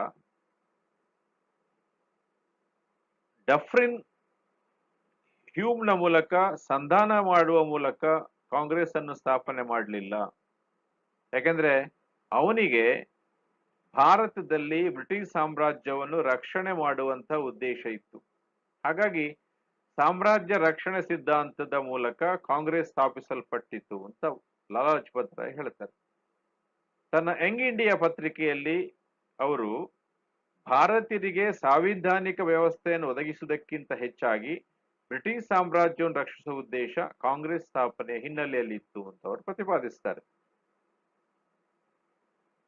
ಡಫ್ರಿನ್ ಹ್ಯೂಮ್ನ ಮೂಲಕ ಸಂಧಾನ ಮಾಡುವ ಮೂಲಕ ಕಾಂಗ್ರೆಸ್ ಅನ್ನು ಸ್ಥಾಪನೆ ಮಾಡಲಿಲ್ಲ. ಯಾಕೆಂದ್ರೆ ಅವನಿಗೆ ಭಾರತದಲ್ಲಿ ಬ್ರಿಟಿಷ್ ಸಾಮ್ರಾಜ್ಯವನ್ನು ರಕ್ಷಣೆ ಮಾಡುವಂತ ಉದ್ದೇಶ ಇತ್ತು. ಹಾಗಾಗಿ ಸಾಮ್ರಾಜ್ಯ ರಕ್ಷಣೆ ಸಿದ್ಧಾಂತದ ಮೂಲಕ ಕಾಂಗ್ರೆಸ್ ಸ್ಥಾಪಿಸಲ್ಪಟ್ಟಿತು ಅಂತ ಲಾಲಾ ಲಜಪತ್ ರಾಯ್ ಹೇಳ್ತಾರೆ. ತನ್ನ ಯಂಗ್ ಇಂಡಿಯಾ ಪತ್ರಿಕೆಯಲ್ಲಿ ಅವರು ಭಾರತೀಯರಿಗೆ ಸಾಂವಿಧಾನಿಕ ವ್ಯವಸ್ಥೆಯನ್ನು ಒದಗಿಸುವುದಕ್ಕಿಂತ ಹೆಚ್ಚಾಗಿ ಬ್ರಿಟಿಷ್ ಸಾಮ್ರಾಜ್ಯವನ್ನು ರಕ್ಷಿಸುವ ಉದ್ದೇಶ ಕಾಂಗ್ರೆಸ್ ಸ್ಥಾಪನೆಯ ಹಿನ್ನೆಲೆಯಲ್ಲಿ ಇತ್ತು ಅಂತ ಅವರು ಪ್ರತಿಪಾದಿಸ್ತಾರೆ.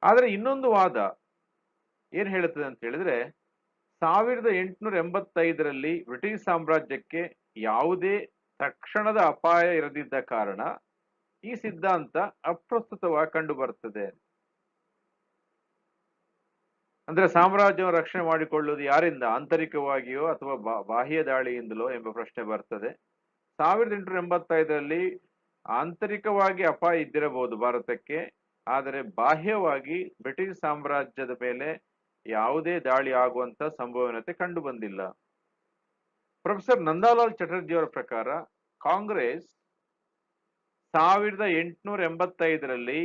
ಆದರೆ ಇನ್ನೊಂದು ವಾದ ಏನ್ ಹೇಳುತ್ತದೆ ಅಂತ ಹೇಳಿದ್ರೆ 1885ರಲ್ಲಿ ಬ್ರಿಟಿಷ್ ಸಾಮ್ರಾಜ್ಯಕ್ಕೆ ಯಾವುದೇ ತಕ್ಷಣದ ಅಪಾಯ ಇರದಿದ್ದ ಕಾರಣ ಈ ಸಿದ್ಧಾಂತ ಅಪ್ರಸ್ತುತವಾಗಿ ಕಂಡು ಬರ್ತದೆ. ಅಂದ್ರೆ ಸಾಮ್ರಾಜ್ಯವನ್ನು ರಕ್ಷಣೆ ಮಾಡಿಕೊಳ್ಳುವುದು ಯಾರಿಂದ, ಆಂತರಿಕವಾಗಿಯೋ ಅಥವಾ ಬಾಹ್ಯ ದಾಳಿಯಿಂದಲೋ ಎಂಬ ಪ್ರಶ್ನೆ ಬರ್ತದೆ. 1885ರಲ್ಲಿ ಆಂತರಿಕವಾಗಿ ಅಪಾಯ ಇದ್ದಿರಬಹುದು ಭಾರತಕ್ಕೆ, ಆದರೆ ಬಾಹ್ಯವಾಗಿ ಬ್ರಿಟಿಷ್ ಸಾಮ್ರಾಜ್ಯದ ಮೇಲೆ ಯಾವುದೇ ದಾಳಿ ಆಗುವಂತ ಸಂಭವನೀಯತೆ ಕಂಡು ಬಂದಿಲ್ಲ. ಪ್ರೊಫೆಸರ್ ನಂದಾಲಾಲ್ ಚಟರ್ಜಿ ಅವರ ಪ್ರಕಾರ ಕಾಂಗ್ರೆಸ್ 1885ರಲ್ಲಿ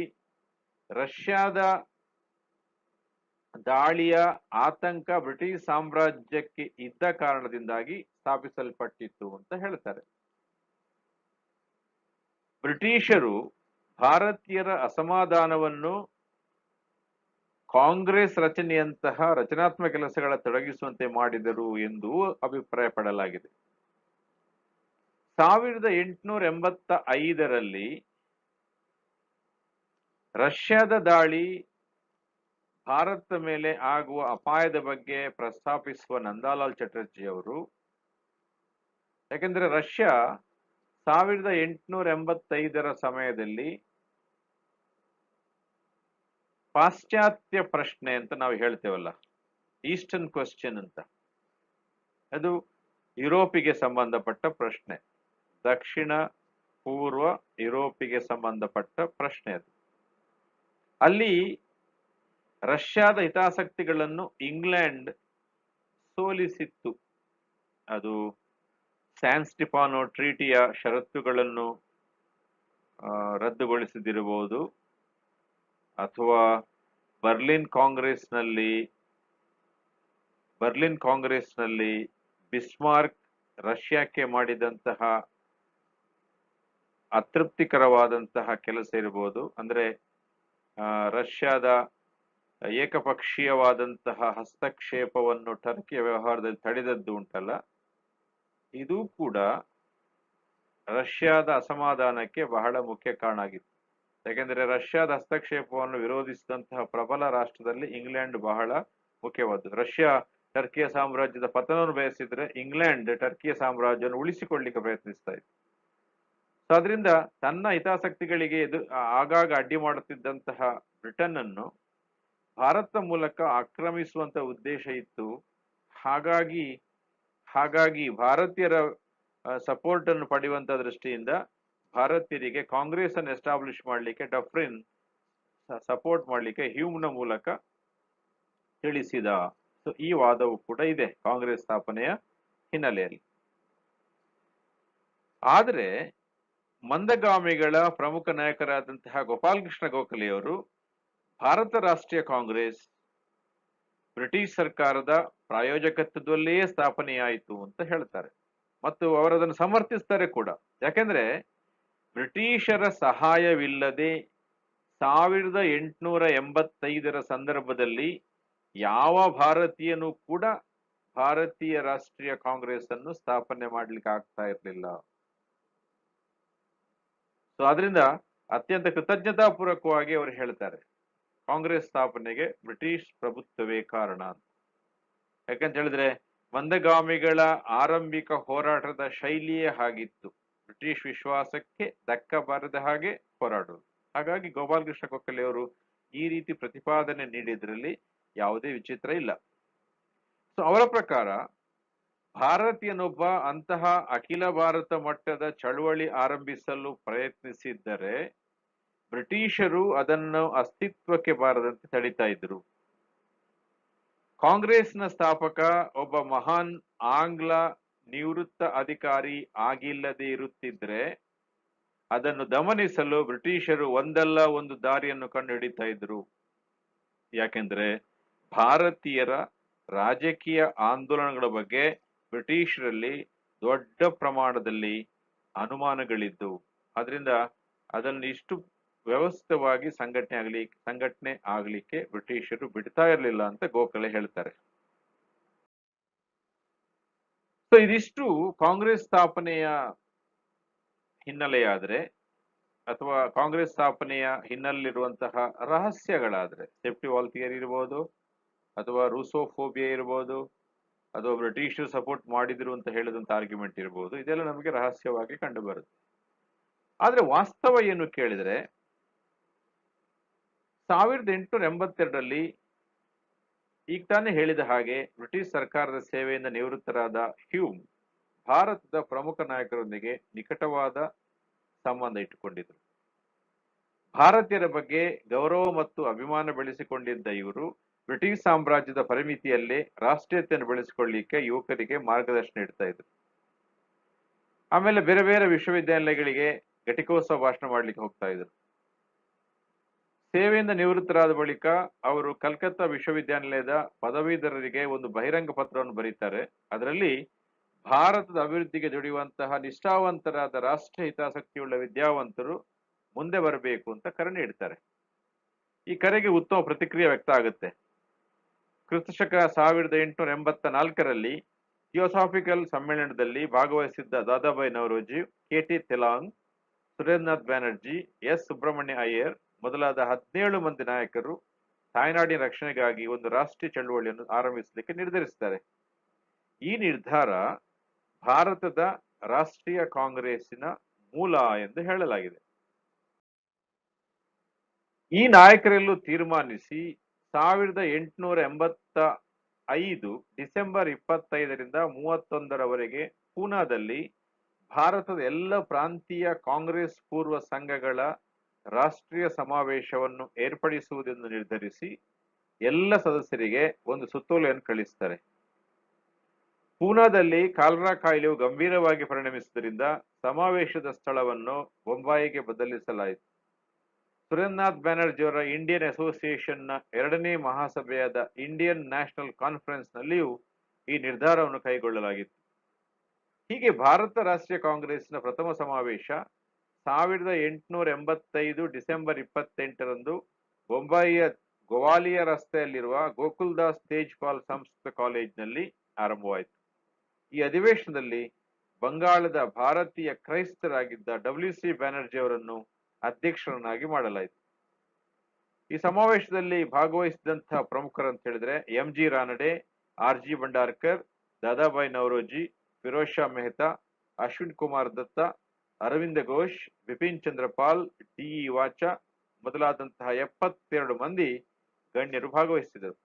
ರಷ್ಯಾದ ದಾಳಿಯ ಆತಂಕ ಬ್ರಿಟಿಷ್ ಸಾಮ್ರಾಜ್ಯಕ್ಕೆ ಇದ್ದ ಕಾರಣದಿಂದಾಗಿ ಸ್ಥಾಪಿಸಲ್ಪಟ್ಟಿತ್ತು ಅಂತ ಹೇಳ್ತಾರೆ. ಬ್ರಿಟಿಷರು ಭಾರತೀಯರ ಅಸಮಾಧಾನವನ್ನು ಕಾಂಗ್ರೆಸ್ ರಚನೆಯಂತಹ ರಚನಾತ್ಮಕ ಕೆಲಸಗಳ ತೊಡಗಿಸುವಂತೆ ಮಾಡಿದರು ಎಂದು ಅಭಿಪ್ರಾಯ ಪಡಲಾಗಿದೆ. 1885ರಲ್ಲಿ ರಷ್ಯಾದ ದಾಳಿ ಭಾರತದ ಮೇಲೆ ಆಗುವ ಅಪಾಯದ ಬಗ್ಗೆ ಪ್ರಸ್ತಾಪಿಸುವ ನಂದಾಲಾಲ್ ಚಟರ್ಜಿ ಅವರು, ಯಾಕೆಂದ್ರೆ ರಷ್ಯಾ 1885ರ ಸಮಯದಲ್ಲಿ ಪಾಶ್ಚಾತ್ಯ ಪ್ರಶ್ನೆ ಅಂತ ನಾವು ಹೇಳ್ತೇವಲ್ಲ, ಈಸ್ಟರ್ನ್ ಕ್ವೆಶ್ಚನ್ ಅಂತ, ಅದು ಯುರೋಪಿಗೆ ಸಂಬಂಧಪಟ್ಟ ಪ್ರಶ್ನೆ, ದಕ್ಷಿಣ ಪೂರ್ವ ಯುರೋಪಿಗೆ ಸಂಬಂಧಪಟ್ಟ ಪ್ರಶ್ನೆ. ಅದು ಅಲ್ಲಿ ರಷ್ಯಾದ ಹಿತಾಸಕ್ತಿಗಳನ್ನು ಇಂಗ್ಲೆಂಡ್ ಸೋಲಿಸಿತ್ತು. ಅದು ಸ್ಯಾನ್ ಸ್ಟಿಫಾನೋ ಟ್ರೀಟಿಯ ಷರತ್ತುಗಳನ್ನು ರದ್ದುಗೊಳಿಸದಿರಬಹುದು, ಅಥವಾ ಬರ್ಲಿನ್ ಕಾಂಗ್ರೆಸ್ನಲ್ಲಿ ಬಿಸ್ಮಾರ್ಕ್ ರಷ್ಯಾಕ್ಕೆ ಮಾಡಿದಂತಹ ಅತೃಪ್ತಿಕರವಾದಂತಹ ಕೆಲಸ ಇರಬಹುದು. ಅಂದ್ರೆ ರಷ್ಯಾದ ಏಕಪಕ್ಷೀಯವಾದಂತಹ ಹಸ್ತಕ್ಷೇಪವನ್ನು ಟರ್ಕಿಯ ವ್ಯವಹಾರದಲ್ಲಿ ತಡೆದದ್ದು ಉಂಟಲ್ಲ, ಇದು ಕೂಡ ರಷ್ಯಾದ ಅಸಮಾಧಾನಕ್ಕೆ ಬಹಳ ಮುಖ್ಯ ಕಾರಣ ಆಗಿತ್ತು. ಯಾಕೆಂದ್ರೆ ರಷ್ಯಾದ ಹಸ್ತಕ್ಷೇಪವನ್ನು ವಿರೋಧಿಸಿದಂತಹ ಪ್ರಬಲ ರಾಷ್ಟ್ರದಲ್ಲಿ ಇಂಗ್ಲೆಂಡ್ ಬಹಳ ಮುಖ್ಯವಾದ್ದು. ರಷ್ಯಾ ಟರ್ಕಿಯ ಸಾಮ್ರಾಜ್ಯದ ಪತನವನ್ನು ಬಯಸಿದ್ರೆ ಇಂಗ್ಲೆಂಡ್ ಟರ್ಕಿಯ ಸಾಮ್ರಾಜ್ಯವನ್ನು ಉಳಿಸಿಕೊಳ್ಳಿಕ್ಕೆ ಪ್ರಯತ್ನಿಸ್ತಾ ಇತ್ತು. ಸೊ ಅದರಿಂದ ತನ್ನ ಹಿತಾಸಕ್ತಿಗಳಿಗೆ ಆಗಾಗ ಅಡ್ಡಿ ಮಾಡುತ್ತಿದ್ದಂತಹ ಬ್ರಿಟನ್ ಅನ್ನು ಭಾರತ ಮೂಲಕ ಆಕ್ರಮಿಸುವಂತ ಉದ್ದೇಶ ಇತ್ತು. ಹಾಗಾಗಿ ಭಾರತೀಯರ ಸಪೋರ್ಟ್ ಅನ್ನು ಪಡೆಯುವಂತ ದೃಷ್ಟಿಯಿಂದ ಭಾರತೀಯರಿಗೆ ಕಾಂಗ್ರೆಸ್ ಅನ್ನು ಎಸ್ಟಾಬ್ಲಿಷ್ ಮಾಡಲಿಕ್ಕೆ ಡಫ್ರಿನ್ ಸಪೋರ್ಟ್ ಮಾಡಲಿಕ್ಕೆ ಹ್ಯೂಮ್ನ ಮೂಲಕ ತಿಳಿಸಿದ. ಸೊ ಈ ವಾದವು ಕೂಡ ಇದೆ ಕಾಂಗ್ರೆಸ್ ಸ್ಥಾಪನೆಯ ಹಿನ್ನೆಲೆಯಲ್ಲಿ. ಆದರೆ ಮಂದಗಾಮಿಗಳ ಪ್ರಮುಖ ನಾಯಕರಾದಂತಹ ಗೋಪಾಲಕೃಷ್ಣ ಗೋಖಲೆಯವರು ಭಾರತ ರಾಷ್ಟ್ರೀಯ ಕಾಂಗ್ರೆಸ್ ಬ್ರಿಟಿಷ್ ಸರ್ಕಾರದ ಪ್ರಾಯೋಜಕತ್ವದಲ್ಲೇ ಸ್ಥಾಪನೆಯಾಯಿತು ಅಂತ ಹೇಳ್ತಾರೆ ಮತ್ತು ಅವರದನ್ನು ಸಮರ್ಥಿಸ್ತಾರೆ ಕೂಡ. ಯಾಕೆಂದ್ರೆ ಬ್ರಿಟಿಷರ ಸಹಾಯವಿಲ್ಲದೆ 1885ರ ಸಂದರ್ಭದಲ್ಲಿ ಯಾವ ಭಾರತೀಯನೂ ಕೂಡ ಭಾರತೀಯ ರಾಷ್ಟ್ರೀಯ ಕಾಂಗ್ರೆಸ್ ಅನ್ನು ಸ್ಥಾಪನೆ ಮಾಡ್ಲಿಕ್ಕೆ ಆಗ್ತಾ ಇರಲಿಲ್ಲ. ಸೊ ಅದರಿಂದ ಅತ್ಯಂತ ಕೃತಜ್ಞತಾಪೂರ್ವಕವಾಗಿ ಅವರು ಹೇಳ್ತಾರೆ ಕಾಂಗ್ರೆಸ್ ಸ್ಥಾಪನೆಗೆ ಬ್ರಿಟಿಷ್ ಪ್ರಭುತ್ವವೇ ಕಾರಣ ಅಂತ. ಯಾಕಂತ ಹೇಳಿದ್ರೆ ಮಂದಗಾಮಿಗಳ ಆರಂಭಿಕ ಹೋರಾಟದ ಶೈಲಿಯೇ ಹಾಗಿತ್ತು, ಬ್ರಿಟಿಷ್ ವಿಶ್ವಾಸಕ್ಕೆ ಧಕ್ಕ ಬಾರದ ಹಾಗೆ ಹೋರಾಡುವುದು. ಹಾಗಾಗಿ ಗೋಪಾಲಕೃಷ್ಣ ಗೋಖಲೆ ಅವರು ಈ ರೀತಿ ಪ್ರತಿಪಾದನೆ ನೀಡಿದ್ರಲ್ಲಿ ಯಾವುದೇ ವಿಚಿತ್ರ ಇಲ್ಲ. ಸೊ ಅವರ ಪ್ರಕಾರ ಭಾರತೀಯನೊಬ್ಬ ಅಂತಹ ಅಖಿಲ ಭಾರತ ಮಟ್ಟದ ಚಳವಳಿ ಆರಂಭಿಸಲು ಪ್ರಯತ್ನಿಸಿದ್ದರೆ ಬ್ರಿಟಿಷರು ಅದನ್ನು ಅಸ್ತಿತ್ವಕ್ಕೆ ಬಾರದಂತೆ ತಡಿತಾ ಇದ್ರು. ಕಾಂಗ್ರೆಸ್ನ ಸ್ಥಾಪಕ ಒಬ್ಬ ಮಹಾನ್ ಆಂಗ್ಲ ನಿವೃತ್ತ ಅಧಿಕಾರಿ ಆಗಿಲ್ಲದೆ ಇರುತ್ತಿದ್ರೆ ಅದನ್ನು ದಮನಿಸಲು ಬ್ರಿಟಿಷರು ಒಂದಲ್ಲ ಒಂದು ದಾರಿಯನ್ನು ಕಂಡು ಹಿಡಿತಾ ಇದ್ರು. ಯಾಕೆಂದ್ರೆ ಭಾರತೀಯರ ರಾಜಕೀಯ ಆಂದೋಲನಗಳ ಬಗ್ಗೆ ಬ್ರಿಟಿಷರಲ್ಲಿ ದೊಡ್ಡ ಪ್ರಮಾಣದಲ್ಲಿ ಅನುಮಾನಗಳಿದ್ದು, ಅದರಿಂದ ಅದನ್ನು ಇಷ್ಟು ವ್ಯವಸ್ಥಿತವಾಗಿ ಸಂಘಟನೆ ಆಗ್ಲಿಕ್ಕೆ ಬ್ರಿಟಿಷರು ಬಿಡ್ತಾ ಇರಲಿಲ್ಲ ಅಂತ ಗೋಖಲೆ ಹೇಳ್ತಾರೆ. ಸೊ ಇದಿಷ್ಟು ಕಾಂಗ್ರೆಸ್ ಸ್ಥಾಪನೆಯ ಹಿನ್ನೆಲೆಯಾದ್ರೆ ಅಥವಾ ಕಾಂಗ್ರೆಸ್ ಸ್ಥಾಪನೆಯ ಹಿನ್ನೆಲೆಯಿರುವಂತಹ ರಹಸ್ಯಗಳಾದ್ರೆ, ಸೇಫ್ಟಿ ವಾಲ್ ಥಿಯರಿ ಇರ್ಬೋದು ಅಥವಾ ರೂಸೋಫೋಬಿಯಾ ಇರ್ಬೋದು ಅಥವಾ ಬ್ರಿಟಿಷರು ಸಪೋರ್ಟ್ ಮಾಡಿದ್ರು ಅಂತ ಹೇಳಿದಂತ ಆರ್ಗ್ಯುಮೆಂಟ್ ಇರ್ಬೋದು, ಇದೆಲ್ಲ ನಮಗೆ ರಹಸ್ಯವಾಗಿ ಕಂಡು ಬರುತ್ತೆ. ಆದ್ರೆ ವಾಸ್ತವ ಏನು ಕೇಳಿದ್ರೆ 1882ರಲ್ಲಿ ಈಗ ತಾನೇ ಹೇಳಿದ ಹಾಗೆ ಬ್ರಿಟಿಷ್ ಸರ್ಕಾರದ ಸೇವೆಯಿಂದ ನಿವೃತ್ತರಾದ ಹ್ಯೂಮ್ ಭಾರತದ ಪ್ರಮುಖ ನಾಯಕರೊಂದಿಗೆ ನಿಕಟವಾದ ಸಂಬಂಧ ಇಟ್ಟುಕೊಂಡಿದ್ರು. ಭಾರತೀಯರ ಬಗ್ಗೆ ಗೌರವ ಮತ್ತು ಅಭಿಮಾನ ಬೆಳೆಸಿಕೊಂಡಿದ್ದ ಇವರು ಬ್ರಿಟಿಷ್ ಸಾಮ್ರಾಜ್ಯದ ಪರಿಮಿತಿಯಲ್ಲೇ ರಾಷ್ಟ್ರೀಯತೆಯನ್ನು ಬೆಳೆಸಿಕೊಳ್ಳಿಕ್ಕೆ ಯುವಕರಿಗೆ ಮಾರ್ಗದರ್ಶನ ನೀಡ್ತಾ ಇದ್ರು. ಆಮೇಲೆ ಬೇರೆ ಬೇರೆ ವಿಶ್ವವಿದ್ಯಾನಿಲಯಗಳಿಗೆ ಘಟಿಕೋತ್ಸವ ಭಾಷಣ ಮಾಡ್ಲಿಕ್ಕೆ ಹೋಗ್ತಾ ಇದ್ರು. ಸೇವೆಯಿಂದ ನಿವೃತ್ತರಾದ ಬಳಿಕ ಅವರು ಕಲ್ಕತ್ತಾ ವಿಶ್ವವಿದ್ಯಾನಿಲಯದ ಪದವೀಧರರಿಗೆ ಒಂದು ಬಹಿರಂಗ ಪತ್ರವನ್ನು ಬರೀತಾರೆ. ಅದರಲ್ಲಿ ಭಾರತದ ಅಭಿವೃದ್ಧಿಗೆ ದುಡಿಯುವಂತಹ ನಿಷ್ಠಾವಂತರಾದ ರಾಷ್ಟ್ರ ಹಿತಾಸಕ್ತಿಯುಳ್ಳ ವಿದ್ಯಾವಂತರು ಮುಂದೆ ಬರಬೇಕು ಅಂತ ಕರೆ ನೀಡ್ತಾರೆ. ಈ ಕರೆಗೆ ಉತ್ತಮ ಪ್ರತಿಕ್ರಿಯೆ ವ್ಯಕ್ತ ಆಗುತ್ತೆ. ಕ್ರಿಸ್ತಶಕ 1884ರಲ್ಲಿ ಥಿಯೋಸಾಫಿಕಲ್ ಸಮ್ಮೇಳನದಲ್ಲಿ ಭಾಗವಹಿಸಿದ್ದ ದಾದಾಬಾಯಿ ನವರೋಜಿ, ಕೆ.ಟಿ. ತೆಲಾಂಗ್, ಸುರೇಂದ್ರನಾಥ್ ಬ್ಯಾನರ್ಜಿ, ಎಸ್. ಸುಬ್ರಹ್ಮಣ್ಯ ಅಯ್ಯರ್ ಮೊದಲಾದ 17 ಮಂದಿ ನಾಯಕರು ತಾಯ್ನಾಡಿನ ರಕ್ಷಣೆಗಾಗಿ ಒಂದು ರಾಷ್ಟ್ರೀಯ ಚಳವಳಿಯನ್ನು ಆರಂಭಿಸಲಿಕ್ಕೆ ನಿರ್ಧರಿಸುತ್ತಾರೆ. ಈ ನಿರ್ಧಾರ ಭಾರತದ ರಾಷ್ಟ್ರೀಯ ಕಾಂಗ್ರೆಸ್ಸಿನ ಮೂಲ ಎಂದು ಹೇಳಲಾಗಿದೆ. ಈ ನಾಯಕರೆಲ್ಲೂ ತೀರ್ಮಾನಿಸಿ 1885 ಡಿಸೆಂಬರ್ 25ರಿಂದ 31ರವರೆಗೆ ಪೂನಾದಲ್ಲಿ ಭಾರತದ ಎಲ್ಲ ಪ್ರಾಂತೀಯ ಕಾಂಗ್ರೆಸ್ ಪೂರ್ವ ಸಂಘಗಳ ರಾಷ್ಟ್ರೀಯ ಸಮಾವೇಶವನ್ನು ಏರ್ಪಡಿಸುವುದೆಂದು ನಿರ್ಧರಿಸಿ ಎಲ್ಲ ಸದಸ್ಯರಿಗೆ ಒಂದು ಸುತ್ತೋಲೆಯನ್ನು ಕಳಿಸ್ತಾರೆ. ಪೂನಾದಲ್ಲಿ ಕಾಲರಾ ಕಾಯಿಲೆಯು ಗಂಭೀರವಾಗಿ ಪರಿಣಮಿಸುವುದರಿಂದ ಸಮಾವೇಶದ ಸ್ಥಳವನ್ನು ಬೊಂಬಾಯಿಗೆ ಬದಲಿಸಲಾಯಿತು. ಸುರೇಂದ್ರನಾಥ್ ಬ್ಯಾನರ್ಜಿಯವರ ಇಂಡಿಯನ್ ಅಸೋಸಿಯೇಷನ್ನ 2ನೇ ಮಹಾಸಭೆಯಾದ ಇಂಡಿಯನ್ ನ್ಯಾಷನಲ್ ಕಾನ್ಫರೆನ್ಸ್ ನಲ್ಲಿಯೂ ಈ ನಿರ್ಧಾರವನ್ನು ಕೈಗೊಳ್ಳಲಾಗಿತ್ತು. ಹೀಗೆ ಭಾರತ ರಾಷ್ಟ್ರೀಯ ಕಾಂಗ್ರೆಸ್ನ ಪ್ರಥಮ ಸಮಾವೇಶ 1885 ಡಿಸೆಂಬರ್ 28ರಂದು ಬೊಂಬಾಯಿಯ ಗೋವಾಲಿಯ ರಸ್ತೆಯಲ್ಲಿರುವ ಗೋಕುಲ್ದಾಸ್ ತೇಜ್ಪಾಲ್ ಸಂಸ್ಕೃತ ಕಾಲೇಜಿನಲ್ಲಿ ಆರಂಭವಾಯಿತು. ಈ ಅಧಿವೇಶನದಲ್ಲಿ ಬಂಗಾಳದ ಭಾರತೀಯ ಕ್ರೈಸ್ತರಾಗಿದ್ದ ಡಬ್ಲ್ಯೂ.ಸಿ. ಬ್ಯಾನರ್ಜಿ ಅವರನ್ನು ಅಧ್ಯಕ್ಷರನ್ನಾಗಿ ಮಾಡಲಾಯಿತು. ಈ ಸಮಾವೇಶದಲ್ಲಿ ಭಾಗವಹಿಸಿದಂತಹ ಪ್ರಮುಖರು ಅಂತ ಹೇಳಿದ್ರೆ ಎಂ.ಜಿ. ರಾನಡೆ, ಆರ್.ಜಿ. ಭಂಡಾರ್ಕರ್, ದಾದಾಬಾಯಿ ನವರೋಜಿ, ಫಿರೋಜ್ ಶಾ ಮೆಹ್ತಾ, ಅಶ್ವಿನ್ ಕುಮಾರ್ ದತ್ತ, ಅರವಿಂದ ಘೋಷ್, ಬಿಪಿನ್ ಚಂದ್ರ ಪಾಲ್, ಟಿ.ಇ. ವಾಚ ಮೊದಲಾದಂತಹ 72 ಮಂದಿ ಗಣ್ಯರು ಭಾಗವಹಿಸಿದರು.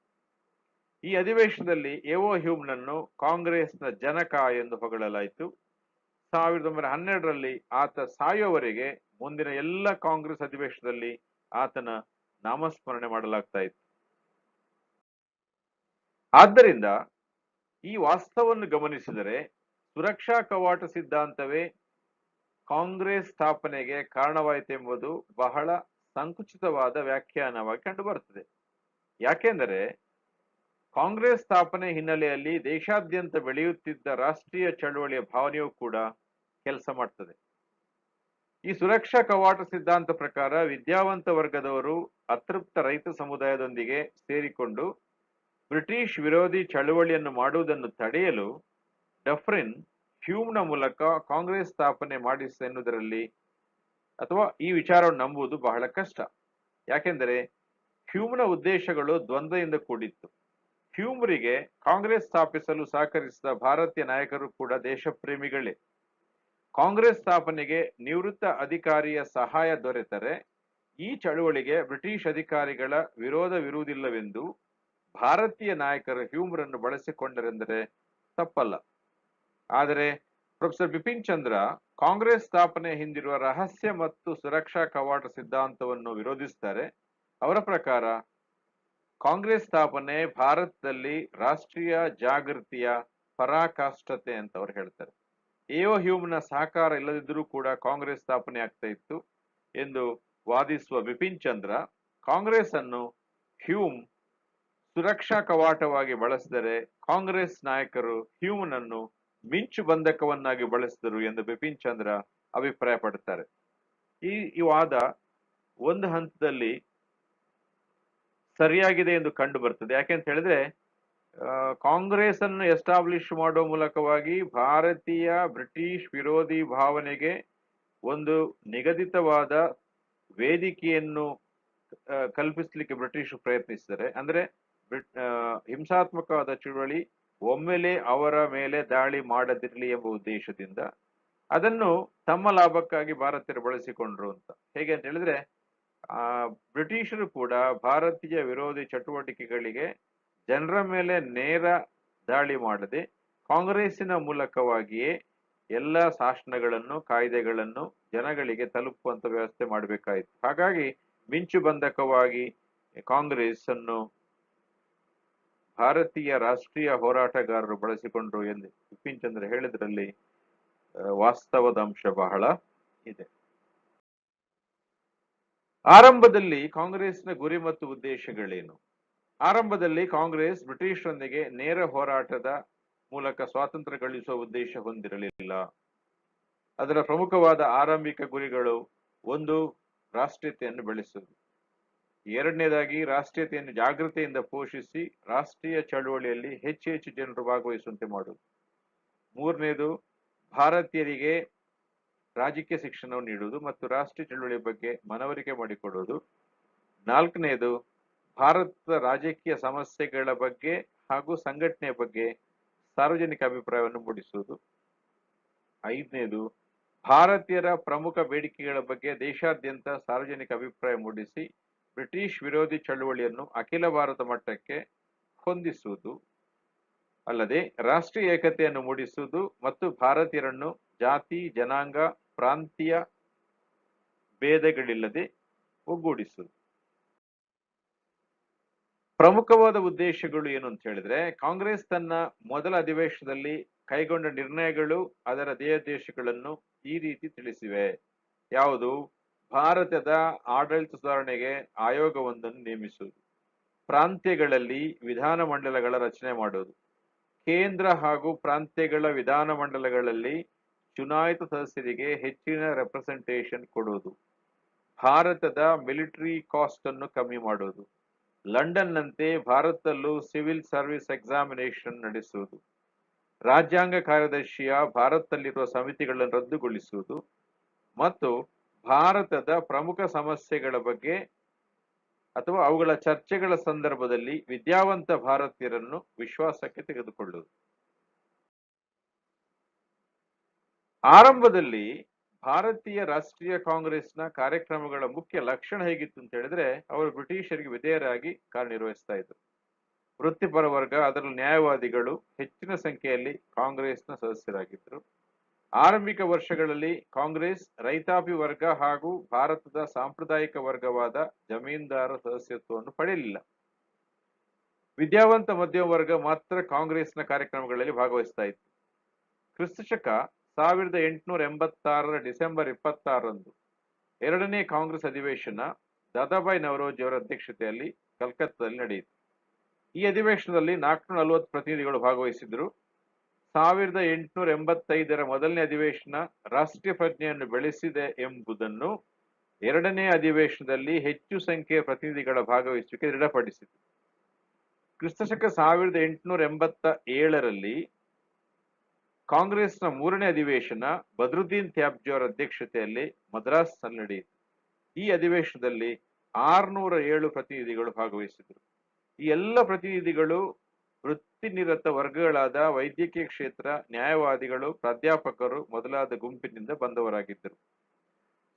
ಈ ಅಧಿವೇಶನದಲ್ಲಿ ಎ.ಓ. ಹ್ಯೂಮ್ನನ್ನು ಕಾಂಗ್ರೆಸ್ನ ಜನಕ ಎಂದು ಹೊಗಳಲಾಯಿತು. 1912ರಲ್ಲಿ ಆತ ಸಾಯುವವರೆಗೆ ಮುಂದಿನ ಎಲ್ಲ ಕಾಂಗ್ರೆಸ್ ಅಧಿವೇಶನದಲ್ಲಿ ಆತನ ನಾಮಸ್ಮರಣೆ ಮಾಡಲಾಗ್ತಾ ಇತ್ತು. ಆದ್ದರಿಂದ ಈ ವಾಸ್ತವವನ್ನು ಗಮನಿಸಿದರೆ ಸುರಕ್ಷಾ ಕವಾಟ ಸಿದ್ಧಾಂತವೇ ಕಾಂಗ್ರೆಸ್ ಸ್ಥಾಪನೆಗೆ ಕಾರಣವಾಯಿತೆಂಬುದು ಬಹಳ ಸಂಕುಚಿತವಾದ ವ್ಯಾಖ್ಯಾನವಾಗಿ ಕಂಡುಬರುತ್ತದೆ. ಯಾಕೆಂದರೆ ಕಾಂಗ್ರೆಸ್ ಸ್ಥಾಪನೆ ಹಿನ್ನೆಲೆಯಲ್ಲಿ ದೇಶಾದ್ಯಂತ ಬೆಳೆಯುತ್ತಿದ್ದ ರಾಷ್ಟ್ರೀಯ ಚಳವಳಿಯ ಭಾವನೆಯೂ ಕೂಡ ಕೆಲಸ ಮಾಡ್ತದೆ. ಈ ಸುರಕ್ಷಾ ಕವಾಟ ಸಿದ್ಧಾಂತ ಪ್ರಕಾರ ವಿದ್ಯಾವಂತ ವರ್ಗದವರು ಅತೃಪ್ತ ರೈತ ಸಮುದಾಯದೊಂದಿಗೆ ಸೇರಿಕೊಂಡು ಬ್ರಿಟಿಷ್ ವಿರೋಧಿ ಚಳವಳಿಯನ್ನು ಮಾಡುವುದನ್ನು ತಡೆಯಲು ಡಫ್ರಿನ್ ಹ್ಯೂಮ್ನ ಮೂಲಕ ಕಾಂಗ್ರೆಸ್ ಸ್ಥಾಪನೆ ಮಾಡಿಸೆನ್ನುವುದರಲ್ಲಿ ಅಥವಾ ಈ ವಿಚಾರವನ್ನು ನಂಬುವುದು ಬಹಳ ಕಷ್ಟ. ಯಾಕೆಂದರೆ ಹ್ಯೂಮ್ನ ಉದ್ದೇಶಗಳು ದ್ವಂದ್ವದಿಂದ ಕೂಡಿತ್ತು. ಹ್ಯೂಮ್ರಿಗೆ ಕಾಂಗ್ರೆಸ್ ಸ್ಥಾಪಿಸಲು ಸಹಕರಿಸಿದ ಭಾರತೀಯ ನಾಯಕರು ಕೂಡ ದೇಶಪ್ರೇಮಿಗಳೇ. ಕಾಂಗ್ರೆಸ್ ಸ್ಥಾಪನೆಗೆ ನಿವೃತ್ತ ಅಧಿಕಾರಿಯ ಸಹಾಯ ದೊರೆತರೆ ಈ ಚಳುವಳಿಗೆ ಬ್ರಿಟಿಷ್ ಅಧಿಕಾರಿಗಳ ವಿರೋಧವಿರುವುದಿಲ್ಲವೆಂದು ಭಾರತೀಯ ನಾಯಕರು ಹ್ಯೂಮ್ರನ್ನು ಬಳಸಿಕೊಂಡರೆಂದರೆ ತಪ್ಪಲ್ಲ. ಆದರೆ ಪ್ರೊಫೆಸರ್ ಬಿಪಿನ್ ಚಂದ್ರ ಕಾಂಗ್ರೆಸ್ ಸ್ಥಾಪನೆ ಹಿಂದಿರುವ ರಹಸ್ಯ ಮತ್ತು ಸುರಕ್ಷಾ ಕವಾಟ ಸಿದ್ಧಾಂತವನ್ನು ವಿರೋಧಿಸುತ್ತಾರೆ. ಅವರ ಪ್ರಕಾರ ಕಾಂಗ್ರೆಸ್ ಸ್ಥಾಪನೆ ಭಾರತದಲ್ಲಿ ರಾಷ್ಟ್ರೀಯ ಜಾಗೃತಿಯ ಪರಾಕಾಷ್ಠತೆ ಅಂತ ಅವರು ಹೇಳ್ತಾರೆ. ಎಒ ಹ್ಯೂಮ್ನ ಸಹಕಾರ ಇಲ್ಲದಿದ್ದರೂ ಕೂಡ ಕಾಂಗ್ರೆಸ್ ಸ್ಥಾಪನೆ ಆಗ್ತಾ ಇತ್ತು ಎಂದು ವಾದಿಸುವ ಬಿಪಿನ್ ಚಂದ್ರ ಕಾಂಗ್ರೆಸ್ ಅನ್ನು ಹ್ಯೂಮ್ ಸುರಕ್ಷಾ ಕವಾಟವಾಗಿ ಬಳಸಿದರೆ ಕಾಂಗ್ರೆಸ್ ನಾಯಕರು ಹ್ಯೂಮ್ನನ್ನು ಮಿಂಚು ಬಂಧಕವನ್ನಾಗಿ ಬಳಸಿದರು ಎಂದು ಬಿಪಿನ್ ಚಂದ್ರ ಅಭಿಪ್ರಾಯ ಪಡುತ್ತಾರೆ. ಈ ವಾದ ಒಂದು ಹಂತದಲ್ಲಿ ಸರಿಯಾಗಿದೆ ಎಂದು ಕಂಡು ಬರ್ತದೆ. ಯಾಕೆಂತ ಹೇಳಿದ್ರೆ ಕಾಂಗ್ರೆಸ್ ಅನ್ನು ಎಸ್ಟಾಬ್ಲಿಷ್ ಮಾಡುವ ಮೂಲಕವಾಗಿ ಭಾರತೀಯ ಬ್ರಿಟಿಷ್ ವಿರೋಧಿ ಭಾವನೆಗೆ ಒಂದು ನಿಗದಿತವಾದ ವೇದಿಕೆಯನ್ನು ಕಲ್ಪಿಸಲಿಕ್ಕೆ ಬ್ರಿಟಿಷರು ಪ್ರಯತ್ನಿಸಿದ್ದಾರೆ. ಅಂದ್ರೆ ಹಿಂಸಾತ್ಮಕವಾದ ಚಳುವಳಿ ಒಮ್ಮೆಲೆ ಅವರ ಮೇಲೆ ದಾಳಿ ಮಾಡದಿರಲಿ ಎಂಬ ಉದ್ದೇಶದಿಂದ ಅದನ್ನು ತಮ್ಮ ಲಾಭಕ್ಕಾಗಿ ಭಾರತೀಯರು ಬಳಸಿಕೊಂಡ್ರು ಅಂತ. ಹೇಗೆ ಅಂತ ಹೇಳಿದ್ರೆ ಬ್ರಿಟಿಷರು ಕೂಡ ಭಾರತೀಯ ವಿರೋಧಿ ಚಟುವಟಿಕೆಗಳಿಗೆ ಜನರ ಮೇಲೆ ನೇರ ದಾಳಿ ಮಾಡದೆ ಕಾಂಗ್ರೆಸ್ಸಿನ ಮೂಲಕವಾಗಿಯೇ ಎಲ್ಲ ಶಾಸನಗಳನ್ನು ಕಾಯ್ದೆಗಳನ್ನು ಜನಗಳಿಗೆ ತಲುಪುವಂತ ವ್ಯವಸ್ಥೆ ಮಾಡಬೇಕಾಯಿತು. ಹಾಗಾಗಿ ಮಿಂಚು ಬಂಧಕವಾಗಿ ಕಾಂಗ್ರೆಸ್ ಅನ್ನು ಭಾರತೀಯ ರಾಷ್ಟ್ರೀಯ ಹೋರಾಟಗಾರರು ಬಳಸಿಕೊಂಡ್ರು ಎಂದು ಬಿಪಿನ್ ಚಂದ್ರ ಹೇಳಿದ್ರಲ್ಲಿ ವಾಸ್ತವದ ಅಂಶ ಬಹಳ ಇದೆ. ಆರಂಭದಲ್ಲಿ ಕಾಂಗ್ರೆಸ್ನ ಗುರಿ ಮತ್ತು ಉದ್ದೇಶಗಳೇನು? ಆರಂಭದಲ್ಲಿ ಕಾಂಗ್ರೆಸ್ ಬ್ರಿಟಿಷರೊಂದಿಗೆ ನೇರ ಹೋರಾಟದ ಮೂಲಕ ಸ್ವಾತಂತ್ರ್ಯ ಗಳಿಸುವ ಉದ್ದೇಶ ಹೊಂದಿರಲಿಲ್ಲ. ಅದರ ಪ್ರಮುಖವಾದ ಆರಂಭಿಕ ಗುರಿಗಳು ಒಂದು, ರಾಷ್ಟ್ರೀಯತೆಯನ್ನು ಬೆಳೆಸುವುದು. ಎರಡನೇದಾಗಿ ರಾಷ್ಟ್ರೀಯತೆಯನ್ನು ಜಾಗೃತಿಯಿಂದ ಪೋಷಿಸಿ ರಾಷ್ಟ್ರೀಯ ಚಳವಳಿಯಲ್ಲಿ ಹೆಚ್ಚು ಹೆಚ್ಚು ಜನರು ಭಾಗವಹಿಸುವಂತೆ ಮಾಡುವುದು. ಮೂರನೇದು, ಭಾರತೀಯರಿಗೆ ರಾಜಕೀಯ ಶಿಕ್ಷಣವನ್ನು ನೀಡುವುದು ಮತ್ತು ರಾಷ್ಟ್ರೀಯ ಚಳವಳಿಯ ಬಗ್ಗೆ ಮನವರಿಕೆ ಮಾಡಿಕೊಡುವುದು. ನಾಲ್ಕನೇದು, ಭಾರತದ ರಾಜಕೀಯ ಸಮಸ್ಯೆಗಳ ಬಗ್ಗೆ ಹಾಗೂ ಸಂಘಟನೆಯ ಬಗ್ಗೆ ಸಾರ್ವಜನಿಕ ಅಭಿಪ್ರಾಯವನ್ನು ಮೂಡಿಸುವುದು. ಐದನೇದು, ಭಾರತೀಯರ ಪ್ರಮುಖ ಬೇಡಿಕೆಗಳ ಬಗ್ಗೆ ದೇಶಾದ್ಯಂತ ಸಾರ್ವಜನಿಕ ಅಭಿಪ್ರಾಯ ಮೂಡಿಸಿ ಬ್ರಿಟಿಷ್ ವಿರೋಧಿ ಚಳುವಳಿಯನ್ನು ಅಖಿಲ ಭಾರತ ಮಟ್ಟಕ್ಕೆ ಹೊಂದಿಸುವುದು. ಅಲ್ಲದೆ ರಾಷ್ಟ್ರೀಯ ಏಕತೆಯನ್ನು ಮೂಡಿಸುವುದು ಮತ್ತು ಭಾರತೀಯರನ್ನು ಜಾತಿ, ಜನಾಂಗ, ಪ್ರಾಂತೀಯ ಭೇದಗಳಿಲ್ಲದೆ ಒಗ್ಗೂಡಿಸುವುದು. ಪ್ರಮುಖವಾದ ಉದ್ದೇಶಗಳು ಏನು ಅಂತ ಹೇಳಿದ್ರೆ, ಕಾಂಗ್ರೆಸ್ ತನ್ನ ಮೊದಲ ಅಧಿವೇಶನದಲ್ಲಿ ಕೈಗೊಂಡ ನಿರ್ಣಯಗಳು ಅದರ ಧ್ಯೇಯೋದ್ದೇಶಗಳನ್ನು ಈ ರೀತಿ ತಿಳಿಸಿವೆ. ಯಾವುದು? ಭಾರತದ ಆಡಳಿತ ಸುಧಾರಣೆಗೆ ಆಯೋಗವೊಂದನ್ನು ನೇಮಿಸುವುದು, ಪ್ರಾಂತ್ಯಗಳಲ್ಲಿ ವಿಧಾನಮಂಡಲಗಳ ರಚನೆ ಮಾಡುವುದು, ಕೇಂದ್ರ ಹಾಗೂ ಪ್ರಾಂತ್ಯಗಳ ವಿಧಾನಮಂಡಲಗಳಲ್ಲಿ ಚುನಾಯಿತ ಸದಸ್ಯರಿಗೆ ಹೆಚ್ಚಿನ ರೆಪ್ರೆಸೆಂಟೇಷನ್ ಕೊಡುವುದು, ಭಾರತದ ಮಿಲಿಟರಿ ಕಾಸ್ಟ್ ಅನ್ನು ಕಮ್ಮಿ ಮಾಡುವುದು, ಲಂಡನ್ನಂತೆ ಭಾರತದಲ್ಲೂ ಸಿವಿಲ್ ಸರ್ವಿಸ್ ಎಕ್ಸಾಮಿನೇಷನ್ ನಡೆಸುವುದು, ರಾಜ್ಯಾಂಗ ಕಾರ್ಯದರ್ಶಿಯ ಭಾರತದಲ್ಲಿರುವ ಸಮಿತಿಗಳನ್ನು ರದ್ದುಗೊಳಿಸುವುದು ಮತ್ತು ಭಾರತದ ಪ್ರಮುಖ ಸಮಸ್ಯೆಗಳ ಬಗ್ಗೆ ಅಥವಾ ಅವುಗಳ ಚರ್ಚೆಗಳ ಸಂದರ್ಭದಲ್ಲಿ ವಿದ್ಯಾವಂತ ಭಾರತೀಯರನ್ನು ವಿಶ್ವಾಸಕ್ಕೆ ತೆಗೆದುಕೊಳ್ಳುವುದು. ಆರಂಭದಲ್ಲಿ ಭಾರತೀಯ ರಾಷ್ಟ್ರೀಯ ಕಾಂಗ್ರೆಸ್ನ ಕಾರ್ಯಕ್ರಮಗಳ ಮುಖ್ಯ ಲಕ್ಷಣ ಹೇಗಿತ್ತು ಅಂತ ಹೇಳಿದ್ರೆ, ಅವರು ಬ್ರಿಟಿಷರಿಗೆ ವಿಧೇಯರಾಗಿ ಕಾರ್ಯನಿರ್ವಹಿಸ್ತಾ ಇದ್ರು. ವೃತ್ತಿಪರ ವರ್ಗ, ಅದರಲ್ಲಿ ನ್ಯಾಯವಾದಿಗಳು ಹೆಚ್ಚಿನ ಸಂಖ್ಯೆಯಲ್ಲಿ ಕಾಂಗ್ರೆಸ್ನ ಸದಸ್ಯರಾಗಿದ್ದರು. ಆರಂಭಿಕ ವರ್ಷಗಳಲ್ಲಿ ಕಾಂಗ್ರೆಸ್ ರೈತಾಪಿ ವರ್ಗ ಹಾಗೂ ಭಾರತದ ಸಾಂಪ್ರದಾಯಿಕ ವರ್ಗವಾದ ಜಮೀನ್ದಾರ ಸದಸ್ಯತ್ವವನ್ನು ಪಡೆಯಲಿಲ್ಲ. ವಿದ್ಯಾವಂತ ಮಧ್ಯಮ ವರ್ಗ ಮಾತ್ರ ಕಾಂಗ್ರೆಸ್ನ ಕಾರ್ಯಕ್ರಮಗಳಲ್ಲಿ ಭಾಗವಹಿಸ್ತಾ ಇತ್ತು. ಕ್ರಿಸ್ತಶಕ 1886 ಡಿಸೆಂಬರ್ 26ರಂದು ಎರಡನೇ ಕಾಂಗ್ರೆಸ್ ಅಧಿವೇಶನ ದಾದಾಬಾಯಿ ನವರೋಜಿ ಅವರ ಅಧ್ಯಕ್ಷತೆಯಲ್ಲಿ ಕಲ್ಕತ್ತಾದಲ್ಲಿ ನಡೆಯಿತು. ಈ ಅಧಿವೇಶನದಲ್ಲಿ 440 ಪ್ರತಿನಿಧಿಗಳು ಭಾಗವಹಿಸಿದ್ರು. 1885ರ ಮೊದಲನೇ ಅಧಿವೇಶನ ರಾಷ್ಟ್ರೀಯ ಪ್ರಜ್ಞೆಯನ್ನು ಬೆಳೆಸಿದೆ ಎಂಬುದನ್ನು ಎರಡನೇ ಅಧಿವೇಶನದಲ್ಲಿ ಹೆಚ್ಚು ಸಂಖ್ಯೆಯ ಪ್ರತಿನಿಧಿಗಳ ಭಾಗವಹಿಸುವಿಕೆ ದೃಢಪಡಿಸಿತು. ಕ್ರಿಸ್ತಶಕ 1887ರಲ್ಲಿ ಕಾಂಗ್ರೆಸ್ನ ಮೂರನೇ ಅಧಿವೇಶನ ಬದ್ರುದ್ದೀನ್ ತ್ಯಾಬ್ಜಿ ಅವರ ಅಧ್ಯಕ್ಷತೆಯಲ್ಲಿ ಮದ್ರಾಸ್ನಲ್ಲಿ ನಡೆಯಿತು. ಈ ಅಧಿವೇಶನದಲ್ಲಿ 607 ಪ್ರತಿನಿಧಿಗಳು ಭಾಗವಹಿಸಿದರು. ಈ ಎಲ್ಲ ಪ್ರತಿನಿಧಿಗಳು ವೃತ್ತಿನಿರತ ವರ್ಗಗಳಾದ ವೈದ್ಯಕೀಯ ಕ್ಷೇತ್ರ, ನ್ಯಾಯವಾದಿಗಳು, ಪ್ರಾಧ್ಯಾಪಕರು ಮೊದಲಾದ ಗುಂಪಿನಿಂದ ಬಂದವರಾಗಿದ್ದರು.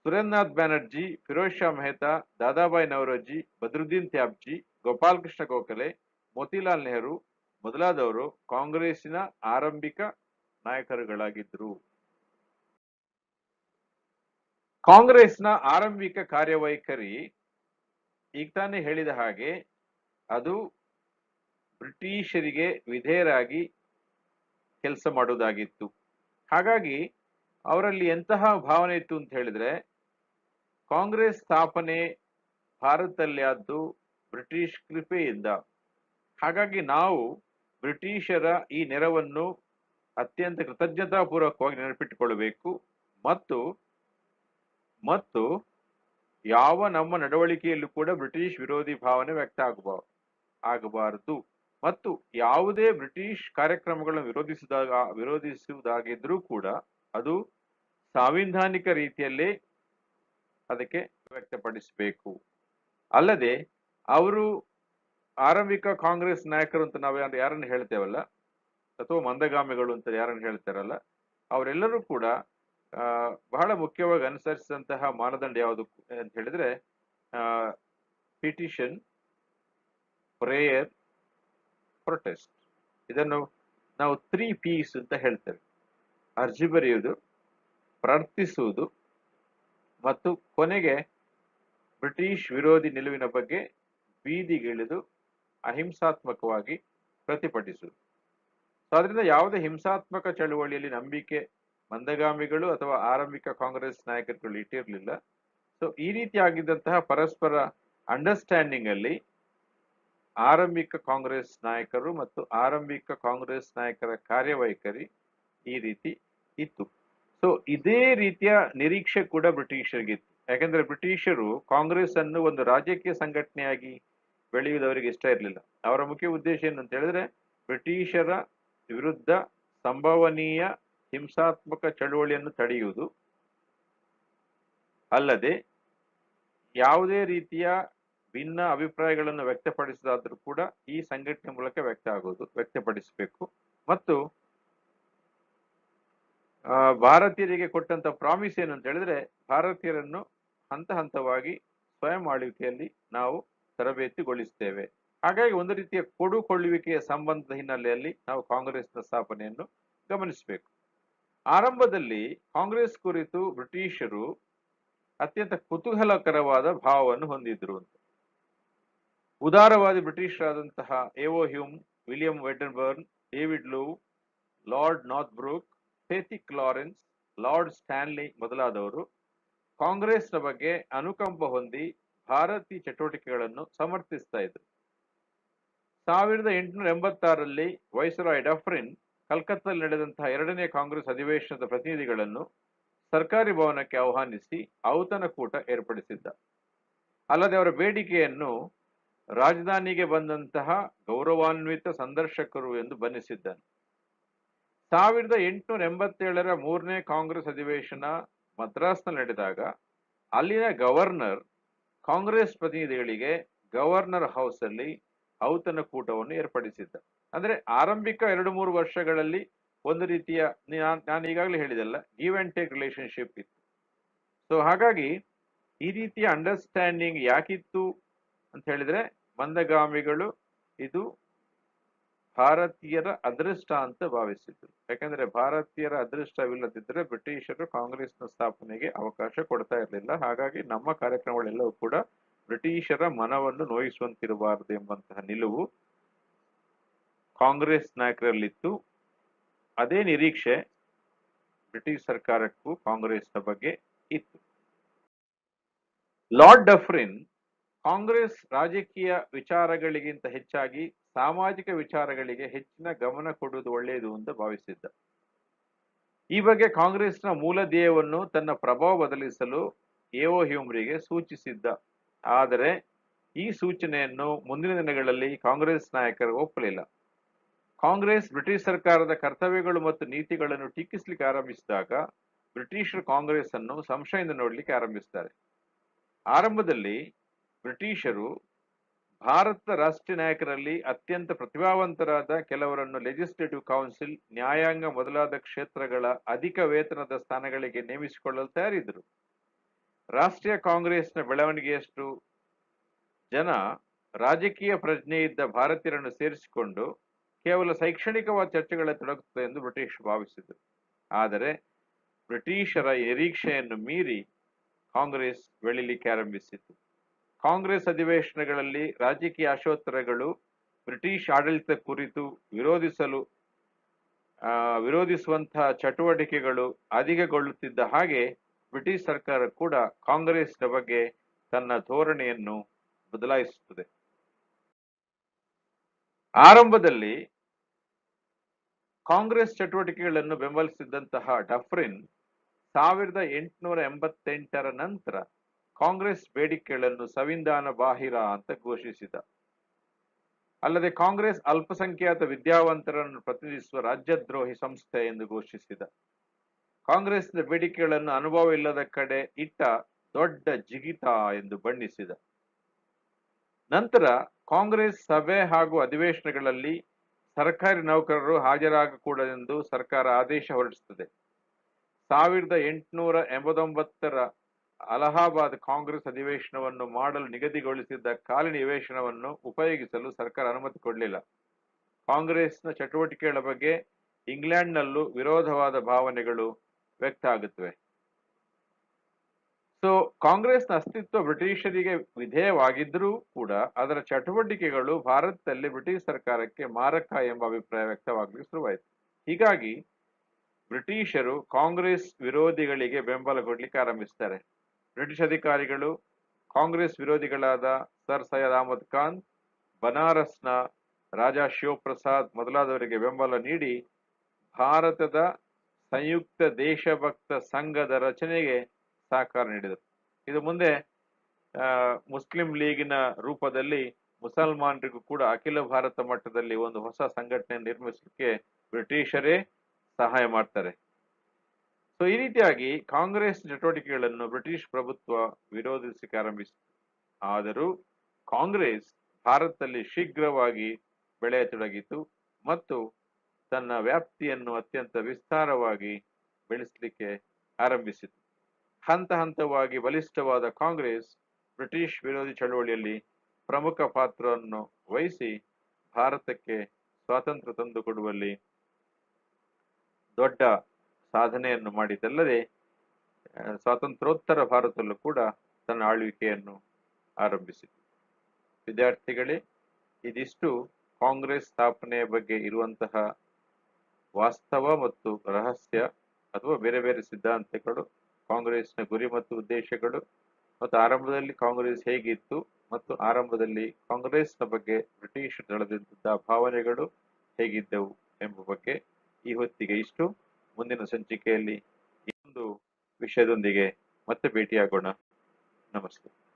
ಸುರೇಂದ್ರನಾಥ್ ಬ್ಯಾನರ್ಜಿ, ಫಿರೋಜ್ ಶಾ ಮೆಹ್ತಾ, ದಾದಾಬಾಯಿ ನವರೋಜಿ, ಬದ್ರುದ್ದೀನ್ ತ್ಯಾಬ್ಜಿ, ಗೋಪಾಲ್ ಕೃಷ್ಣ ಗೋಖಲೆ, ಮೋತಿಲಾಲ್ ನೆಹರು ಮೊದಲಾದವರು ಕಾಂಗ್ರೆಸ್ಸಿನ ಆರಂಭಿಕ ನಾಯಕರುಗಳಾಗಿದ್ದರು. ಕಾಂಗ್ರೆಸ್ನ ಆರಂಭಿಕ ಕಾರ್ಯವೈಖರಿ ಈಗ ತಾನೇ ಹೇಳಿದ ಹಾಗೆ ಅದು ಬ್ರಿಟಿಷರಿಗೆ ವಿಧೇಯರಾಗಿ ಕೆಲಸ ಮಾಡುವುದಾಗಿತ್ತು. ಹಾಗಾಗಿ ಅವರಲ್ಲಿ ಎಂತಹ ಭಾವನೆ ಇತ್ತು ಅಂತ ಹೇಳಿದ್ರೆ, ಕಾಂಗ್ರೆಸ್ ಸ್ಥಾಪನೆ ಭಾರತದಲ್ಲಿ ಆದ್ದು ಬ್ರಿಟಿಷ್ ಕೃಪೆಯಿಂದ. ಹಾಗಾಗಿ ನಾವು ಬ್ರಿಟಿಷರ ಈ ನೆರವನ್ನು ಅತ್ಯಂತ ಕೃತಜ್ಞತಾಪೂರ್ವಕವಾಗಿ ನೆನಪಿಟ್ಟುಕೊಳ್ಳಬೇಕು ಮತ್ತು ಯಾವ ನಮ್ಮ ನಡವಳಿಕೆಯಲ್ಲೂ ಕೂಡ ಬ್ರಿಟಿಷ್ ವಿರೋಧಿ ಭಾವನೆ ವ್ಯಕ್ತ ಆಗಬಾರದು ಮತ್ತು ಯಾವುದೇ ಬ್ರಿಟಿಷ್ ಕಾರ್ಯಕ್ರಮಗಳನ್ನು ವಿರೋಧಿಸುವುದಾಗಿದ್ರೂ ಕೂಡ ಅದು ಸಾಂವಿಧಾನಿಕ ರೀತಿಯಲ್ಲೇ ಅದಕ್ಕೆ ವ್ಯಕ್ತಪಡಿಸಬೇಕು. ಅಲ್ಲದೆ ಅವರು ಆರಂಭಿಕ ಕಾಂಗ್ರೆಸ್ ನಾಯಕರು ಅಂತ ನಾವು ಯಾರನ್ನು ಹೇಳ್ತೇವಲ್ಲ, ಅಥವಾ ಮಂದಗಾಮಿಗಳು ಅಂತ ಯಾರನ್ನು ಹೇಳ್ತಾರಲ್ಲ, ಅವರೆಲ್ಲರೂ ಕೂಡ ಬಹಳ ಮುಖ್ಯವಾಗಿ ಅನುಸರಿಸಿದಂತಹ ಮಾನದಂಡ ಯಾವುದು ಅಂತ ಹೇಳಿದ್ರೆ ಪಿಟಿಷನ್, ಪ್ರೇಯರ್, ಪ್ರೊಟೆಸ್ಟ್. ಇದನ್ನು ನಾವು 3 P's ಅಂತ ಹೇಳ್ತೇವೆ. ಅರ್ಜಿ ಬರೆಯುವುದು, ಪ್ರಾರ್ಥಿಸುವುದು ಮತ್ತು ಕೊನೆಗೆ ಬ್ರಿಟಿಷ್ ವಿರೋಧಿ ನಿಲುವಿನ ಬಗ್ಗೆ ಬೀದಿಗಿಳಿದು ಅಹಿಂಸಾತ್ಮಕವಾಗಿ ಪ್ರತಿಭಟಿಸುವುದು. ಅದರಿಂದ ಯಾವುದೇ ಹಿಂಸಾತ್ಮಕ ಚಳುವಳಿಯಲ್ಲಿ ನಂಬಿಕೆ ಮಂದಗಾಮಿಗಳು ಅಥವಾ ಆರಂಭಿಕ ಕಾಂಗ್ರೆಸ್ ನಾಯಕರುಗಳು ಇಟ್ಟಿರಲಿಲ್ಲ. ಸೊ ಈ ರೀತಿಯಾಗಿದ್ದಂತಹ ಪರಸ್ಪರ ಅಂಡರ್ಸ್ಟ್ಯಾಂಡಿಂಗ್ ಅಲ್ಲಿ ಆರಂಭಿಕ ಕಾಂಗ್ರೆಸ್ ನಾಯಕರು ಮತ್ತು ಆರಂಭಿಕ ಕಾಂಗ್ರೆಸ್ ನಾಯಕರ ಕಾರ್ಯವೈಖರಿ ಈ ರೀತಿ ಇತ್ತು. ಸೊ ಇದೇ ರೀತಿಯ ನಿರೀಕ್ಷೆ ಕೂಡ ಬ್ರಿಟಿಷರಿಗಿತ್ತು. ಯಾಕೆಂದ್ರೆ ಬ್ರಿಟಿಷರು ಕಾಂಗ್ರೆಸ್ ಅನ್ನು ಒಂದು ರಾಜಕೀಯ ಸಂಘಟನೆಯಾಗಿ ಬೆಳೆಯುವುದವರಿಗೆ ಇಷ್ಟ ಇರಲಿಲ್ಲ. ಅವರ ಮುಖ್ಯ ಉದ್ದೇಶ ಏನು ಅಂತ ಹೇಳಿದ್ರೆ, ಬ್ರಿಟಿಷರ ವಿರುದ್ಧ ಸಂಭವನೀಯ ಹಿಂಸಾತ್ಮಕ ಚಳುವಳಿಯನ್ನು ತಡೆಯುವುದು ಅಲ್ಲದೆ ಯಾವುದೇ ರೀತಿಯ ಭಿನ್ನ ಅಭಿಪ್ರಾಯಗಳನ್ನು ವ್ಯಕ್ತಪಡಿಸದಾದ್ರೂ ಕೂಡ ಈ ಸಂಘಟನೆ ಮೂಲಕ ವ್ಯಕ್ತಪಡಿಸಬೇಕು ಮತ್ತು ಭಾರತೀಯರಿಗೆ ಕೊಟ್ಟಂತ ಪ್ರಾಮಿಸ್ ಏನು ಅಂತ ಹೇಳಿದ್ರೆ, ಭಾರತೀಯರನ್ನು ಹಂತ ಹಂತವಾಗಿ ಸ್ವಯಂ ಆಳ್ವಿಕೆಯಲ್ಲಿ ನಾವು ತರಬೇತಿಗೊಳಿಸ್ತೇವೆ. ಹಾಗಾಗಿ ಒಂದು ರೀತಿಯ ಕೊಡುಕೊಳ್ಳುವಿಕೆಯ ಸಂಬಂಧದ ಹಿನ್ನೆಲೆಯಲ್ಲಿ ನಾವು ಕಾಂಗ್ರೆಸ್ನ ಸ್ಥಾಪನೆಯನ್ನು ಗಮನಿಸಬೇಕು. ಆರಂಭದಲ್ಲಿ ಕಾಂಗ್ರೆಸ್ ಕುರಿತು ಬ್ರಿಟಿಷರು ಅತ್ಯಂತ ಕುತೂಹಲಕರವಾದ ಭಾವವನ್ನು ಹೊಂದಿದ್ರು ಅಂತ. ಉದಾರವಾದಿ ಬ್ರಿಟಿಷರಾದಂತಹ A O Hume, William Wedderburn, David ಲೂ, Lord Northbrook, Pethick Lawrence, Lord Stanley ಮೊದಲಾದವರು ಕಾಂಗ್ರೆಸ್ನ ಬಗ್ಗೆ ಅನುಕಂಪ ಹೊಂದಿ ಭಾರತೀಯ ಚಟುವಟಿಕೆಗಳನ್ನು ಸಮರ್ಥಿಸ್ತಾ ಇದ್ರು. 1886ರಲ್ಲಿ ವೈಸ್ರಾಯ್ ಡಫ್ರಿನ್ ಕಲ್ಕತ್ತಾದಲ್ಲಿ ನಡೆದಂತಹ ಎರಡನೇ ಕಾಂಗ್ರೆಸ್ ಅಧಿವೇಶನದ ಪ್ರತಿನಿಧಿಗಳನ್ನು ಸರ್ಕಾರಿ ಭವನಕ್ಕೆ ಆಹ್ವಾನಿಸಿ ಔತಣಕೂಟ ಏರ್ಪಡಿಸಿದ್ದ. ಅಲ್ಲದೆ ಅವರ ಬೇಡಿಕೆಯನ್ನು ರಾಜಧಾನಿಗೆ ಬಂದಂತಹ ಗೌರವಾನ್ವಿತ ಸಂದರ್ಶಕರು ಎಂದು ಬಣ್ಣಿಸಿದ್ದಾನೆ. 1887ರ ಮೂರನೇ ಕಾಂಗ್ರೆಸ್ ಅಧಿವೇಶನ ಮದ್ರಾಸ್ನಲ್ಲಿ ನಡೆದಾಗ ಅಲ್ಲಿನ ಗವರ್ನರ್ ಕಾಂಗ್ರೆಸ್ ಪ್ರತಿನಿಧಿಗಳಿಗೆ ಗವರ್ನರ್ ಹೌಸ್ ಅಲ್ಲಿ ಔತಣಕೂಟವನ್ನು ಏರ್ಪಡಿಸಿದ್ದ. ಅಂದ್ರೆ ಆರಂಭಿಕ 2-3 ವರ್ಷಗಳಲ್ಲಿ ಒಂದು ರೀತಿಯ, ನಾನು ಈಗಾಗಲೇ ಹೇಳಿದೆಲ್ಲ, ಗಿವ್ ಅಂಡ್ ಟೇಕ್ ರಿಲೇಶನ್ಶಿಪ್ ಇತ್ತು. ಸೊ ಹಾಗಾಗಿ ಈ ರೀತಿಯ ಅಂಡರ್ಸ್ಟ್ಯಾಂಡಿಂಗ್ ಯಾಕಿತ್ತು ಅಂತ ಹೇಳಿದ್ರೆ, ಮಂದಗಾಮಿಗಳು ಇದು ಭಾರತೀಯರ ಅದೃಷ್ಟ ಅಂತ ಭಾವಿಸಿದ್ರು. ಯಾಕಂದ್ರೆ ಭಾರತೀಯರ ಅದೃಷ್ಟವಿಲ್ಲದಿದ್ದರೆ ಬ್ರಿಟಿಷರು ಕಾಂಗ್ರೆಸ್ನ ಸ್ಥಾಪನೆಗೆ ಅವಕಾಶ ಕೊಡ್ತಾ ಇರಲಿಲ್ಲ. ಹಾಗಾಗಿ ನಮ್ಮ ಕಾರ್ಯಕ್ರಮಗಳೆಲ್ಲವೂ ಕೂಡ ಬ್ರಿಟಿಷರ ಮನವನ್ನು ನೋಯಿಸುವಂತಿರಬಾರದು ಎಂಬಂತಹ ನಿಲುವು ಕಾಂಗ್ರೆಸ್ ನಾಯಕರಲ್ಲಿತ್ತು. ಅದೇ ನಿರೀಕ್ಷೆ ಬ್ರಿಟಿಷ್ ಸರ್ಕಾರಕ್ಕೂ ಕಾಂಗ್ರೆಸ್ನ ಬಗ್ಗೆ ಇತ್ತು. ಲಾರ್ಡ್ ಡಫ್ರಿನ್ ಕಾಂಗ್ರೆಸ್ ರಾಜಕೀಯ ವಿಚಾರಗಳಿಗಿಂತ ಹೆಚ್ಚಾಗಿ ಸಾಮಾಜಿಕ ವಿಚಾರಗಳಿಗೆ ಹೆಚ್ಚಿನ ಗಮನ ಕೊಡುವುದು ಒಳ್ಳೆಯದು ಅಂತ ಭಾವಿಸಿದ್ದ. ಈ ಬಗ್ಗೆ ಕಾಂಗ್ರೆಸ್ನ ಮೂಲ ಧ್ಯೇಯವನ್ನು ತನ್ನ ಪ್ರಭಾವ ಬದಲಿಸಲು ಎಒ ಹ್ಯೂಮ್ರಿಗೆ ಸೂಚಿಸಿದ್ದ. ಆದರೆ ಈ ಸೂಚನೆಯನ್ನು ಮುಂದಿನ ದಿನಗಳಲ್ಲಿ ಕಾಂಗ್ರೆಸ್ ನಾಯಕರು ಒಪ್ಪಲಿಲ್ಲ. ಕಾಂಗ್ರೆಸ್ ಬ್ರಿಟಿಷ್ ಸರ್ಕಾರದ ಕರ್ತವ್ಯಗಳು ಮತ್ತು ನೀತಿಗಳನ್ನು ಟೀಕಿಸಲಿಕ್ಕೆ ಆರಂಭಿಸಿದಾಗ ಬ್ರಿಟಿಷರು ಕಾಂಗ್ರೆಸ್ ಅನ್ನು ಸಂಶಯದಿಂದ ನೋಡಲಿಕ್ಕೆ ಆರಂಭಿಸ್ತಾರೆ. ಆರಂಭದಲ್ಲಿ ಬ್ರಿಟಿಷರು ಭಾರತದ ರಾಷ್ಟ್ರೀಯ ನಾಯಕರಲ್ಲಿ ಅತ್ಯಂತ ಪ್ರತಿಭಾವಂತರಾದ ಕೆಲವರನ್ನು ಲೆಜಿಸ್ಲೇಟಿವ್ ಕೌನ್ಸಿಲ್, ನ್ಯಾಯಾಂಗ ಮೊದಲಾದ ಕ್ಷೇತ್ರಗಳ ಅಧಿಕ ವೇತನದ ಸ್ಥಾನಗಳಿಗೆ ನೇಮಿಸಿಕೊಳ್ಳಲು ತಯಾರಿದ್ದರು. ರಾಷ್ಟ್ರೀಯ ಕಾಂಗ್ರೆಸ್ನ ಬೆಳವಣಿಗೆಯಷ್ಟು ಜನ ರಾಜಕೀಯ ಪ್ರಜ್ಞೆ ಇದ್ದ ಭಾರತೀಯರನ್ನು ಸೇರಿಸಿಕೊಂಡು ಕೇವಲ ಶೈಕ್ಷಣಿಕವಾದ ಚರ್ಚೆಗಳಲ್ಲಿ ತೊಡಗುತ್ತದೆ ಎಂದು ಬ್ರಿಟಿಷ್ ಭಾವಿಸಿದರು. ಆದರೆ ಬ್ರಿಟಿಷರ ನಿರೀಕ್ಷೆಯನ್ನು ಮೀರಿ ಕಾಂಗ್ರೆಸ್ ಬೆಳಿಲಿಕ್ಕೆ ಆರಂಭಿಸಿತು. ಕಾಂಗ್ರೆಸ್ ಅಧಿವೇಶನಗಳಲ್ಲಿ ರಾಜಕೀಯ ಆಶೋತ್ತರಗಳು ಬ್ರಿಟಿಷ್ ಆಡಳಿತ ಕುರಿತು ವಿರೋಧಿಸುವಂತಹ ಚಟುವಟಿಕೆಗಳು ಅಧಿಕಗೊಳ್ಳುತ್ತಿದ್ದ ಹಾಗೆ ಬ್ರಿಟಿಷ್ ಸರ್ಕಾರ ಕೂಡ ಕಾಂಗ್ರೆಸ್ನ ಬಗ್ಗೆ ತನ್ನ ಧೋರಣೆಯನ್ನು ಬದಲಾಯಿಸುತ್ತದೆ. ಆರಂಭದಲ್ಲಿ ಕಾಂಗ್ರೆಸ್ ಚಟುವಟಿಕೆಗಳನ್ನು ಬೆಂಬಲಿಸಿದಂತಹ ಡಫ್ರಿನ್ 1888ರ ನಂತರ ಕಾಂಗ್ರೆಸ್ ಬೇಡಿಕೆಗಳನ್ನು ಸಂವಿಧಾನ ಬಾಹಿರ ಅಂತ ಘೋಷಿಸಿದ. ಅಲ್ಲದೆ ಕಾಂಗ್ರೆಸ್ ಅಲ್ಪಸಂಖ್ಯಾತ ವಿದ್ಯಾವಂತರನ್ನು ಪ್ರತಿನಿಧಿಸುವ ರಾಜ್ಯದ್ರೋಹಿ ಸಂಸ್ಥೆ ಎಂದು ಘೋಷಿಸಿದ. ಕಾಂಗ್ರೆಸ್ನ ಬೇಡಿಕೆಗಳನ್ನು ಅನುಭವವಿಲ್ಲದ ಕಡೆ ಇಟ್ಟ ದೊಡ್ಡ ಜಿಗಿತ ಎಂದು ಬಣ್ಣಿಸಿದ. ನಂತರ ಕಾಂಗ್ರೆಸ್ ಸಭೆ ಹಾಗೂ ಅಧಿವೇಶನಗಳಲ್ಲಿ ಸರ್ಕಾರಿ ನೌಕರರು ಹಾಜರಾಗಕೂಡದೆಂದು ಸರ್ಕಾರ ಆದೇಶ ಹೊರಡಿಸುತ್ತದೆ. 1889ರ ಅಲಹಾಬಾದ್ ಕಾಂಗ್ರೆಸ್ ಅಧಿವೇಶನವನ್ನು ಮಾಡಲು ನಿಗದಿಗೊಳಿಸಿದ್ದ ಖಾಲಿ ಅಧಿವೇಶನವನ್ನು ಉಪಯೋಗಿಸಲು ಸರ್ಕಾರ ಅನುಮತಿ ಕೊಡಲಿಲ್ಲ. ಕಾಂಗ್ರೆಸ್ನ ಚಟುವಟಿಕೆಗಳ ಬಗ್ಗೆ ಇಂಗ್ಲೆಂಡ್ನಲ್ಲೂ ವಿರೋಧವಾದ ಭಾವನೆಗಳು ವ್ಯಕ್ತ ಆಗುತ್ತವೆ. ಸೊ ಕಾಂಗ್ರೆಸ್ನ ಅಸ್ತಿತ್ವ ಬ್ರಿಟಿಷರಿಗೆ ವಿಧೇಯವಾಗಿದ್ದರೂ ಕೂಡ ಅದರ ಚಟುವಟಿಕೆಗಳು ಭಾರತದಲ್ಲಿ ಬ್ರಿಟಿಷ್ ಸರ್ಕಾರಕ್ಕೆ ಮಾರಕ ಎಂಬ ಅಭಿಪ್ರಾಯ ವ್ಯಕ್ತವಾಗಲಿಕ್ಕೆ ಶುರುವಾಯಿತು. ಹೀಗಾಗಿ ಬ್ರಿಟಿಷರು ಕಾಂಗ್ರೆಸ್ ವಿರೋಧಿಗಳಿಗೆ ಬೆಂಬಲ ಕೊಡಲಿಕ್ಕೆ ಆರಂಭಿಸ್ತಾರೆ. ಬ್ರಿಟಿಷ್ ಅಧಿಕಾರಿಗಳು ಕಾಂಗ್ರೆಸ್ ವಿರೋಧಿಗಳಾದ ಸರ್ ಸೈಯದ್ ಅಹಮದ್ ಖಾನ್, ಬನಾರಸ್ನ ರಾಜಾ ಶಿವಪ್ರಸಾದ್ ಮೊದಲಾದವರಿಗೆ ಬೆಂಬಲ ನೀಡಿ ಭಾರತದ ಸಂಯುಕ್ತ ದೇಶಭಕ್ತ ಸಂಘದ ರಚನೆಗೆ ಸಹಕಾರ ನೀಡಿದರು. ಇದು ಮುಂದೆ ಮುಸ್ಲಿಂ ಲೀಗಿನ ರೂಪದಲ್ಲಿ ಮುಸಲ್ಮಾನರಿಗೂ ಕೂಡ ಅಖಿಲ ಭಾರತ ಮಟ್ಟದಲ್ಲಿ ಒಂದು ಹೊಸ ಸಂಘಟನೆ ನಿರ್ಮಿಸಲಿಕ್ಕೆ ಬ್ರಿಟಿಷರೇ ಸಹಾಯ ಮಾಡ್ತಾರೆ. ಸೊ ಈ ರೀತಿಯಾಗಿ ಕಾಂಗ್ರೆಸ್ ಚಟುವಟಿಕೆಗಳನ್ನು ಬ್ರಿಟಿಷ್ ಪ್ರಭುತ್ವ ವಿರೋಧಿಸಲಿಕ್ಕೆ ಆರಂಭಿಸಿತು. ಆದರೂ ಕಾಂಗ್ರೆಸ್ ಭಾರತದಲ್ಲಿ ಶೀಘ್ರವಾಗಿ ಬೆಳೆಯತೊಡಗಿತು ಮತ್ತು ತನ್ನ ವ್ಯಾಪ್ತಿಯನ್ನು ಅತ್ಯಂತ ವಿಸ್ತಾರವಾಗಿ ಬೆಳೆಸಲಿಕ್ಕೆ ಆರಂಭಿಸಿತು. ಹಂತ ಹಂತವಾಗಿ ಬಲಿಷ್ಠವಾದ ಕಾಂಗ್ರೆಸ್ ಬ್ರಿಟಿಷ್ ವಿರೋಧಿ ಚಳವಳಿಯಲ್ಲಿ ಪ್ರಮುಖ ಪಾತ್ರವನ್ನು ವಹಿಸಿ ಭಾರತಕ್ಕೆ ಸ್ವಾತಂತ್ರ್ಯ ತಂದುಕೊಡುವಲ್ಲಿ ದೊಡ್ಡ ಸಾಧನೆಯನ್ನು ಮಾಡಿದ್ದಲ್ಲದೆ ಸ್ವಾತಂತ್ರ್ಯೋತ್ತರ ಭಾರತದಲ್ಲೂ ಕೂಡ ತನ್ನ ಆಳ್ವಿಕೆಯನ್ನು ಆರಂಭಿಸಿತು. ವಿದ್ಯಾರ್ಥಿಗಳೇ, ಇದಿಷ್ಟು ಕಾಂಗ್ರೆಸ್ ಸ್ಥಾಪನೆಯ ಬಗ್ಗೆ ಇರುವಂತಹ ವಾಸ್ತವ ಮತ್ತು ರಹಸ್ಯ ಅಥವಾ ಬೇರೆ ಬೇರೆ ಸಿದ್ಧಾಂತಗಳು, ಕಾಂಗ್ರೆಸ್ನ ಗುರಿ ಮತ್ತು ಉದ್ದೇಶಗಳು, ಮತ್ತು ಆರಂಭದಲ್ಲಿ ಕಾಂಗ್ರೆಸ್ ಹೇಗಿತ್ತು ಮತ್ತು ಆರಂಭದಲ್ಲಿ ಕಾಂಗ್ರೆಸ್ನ ಬಗ್ಗೆ ಬ್ರಿಟಿಷ್ ದಳದಂತಹ ಭಾವನೆಗಳು ಹೇಗಿದ್ದವು ಎಂಬ ಬಗ್ಗೆ ಈ ಹೊತ್ತಿಗೆ ಇಷ್ಟು. ಮುಂದಿನ ಸಂಚಿಕೆಯಲ್ಲಿ ಇನ್ನೊಂದು ವಿಷಯದೊಂದಿಗೆ ಮತ್ತೆ ಭೇಟಿಯಾಗೋಣ. ನಮಸ್ತೆ.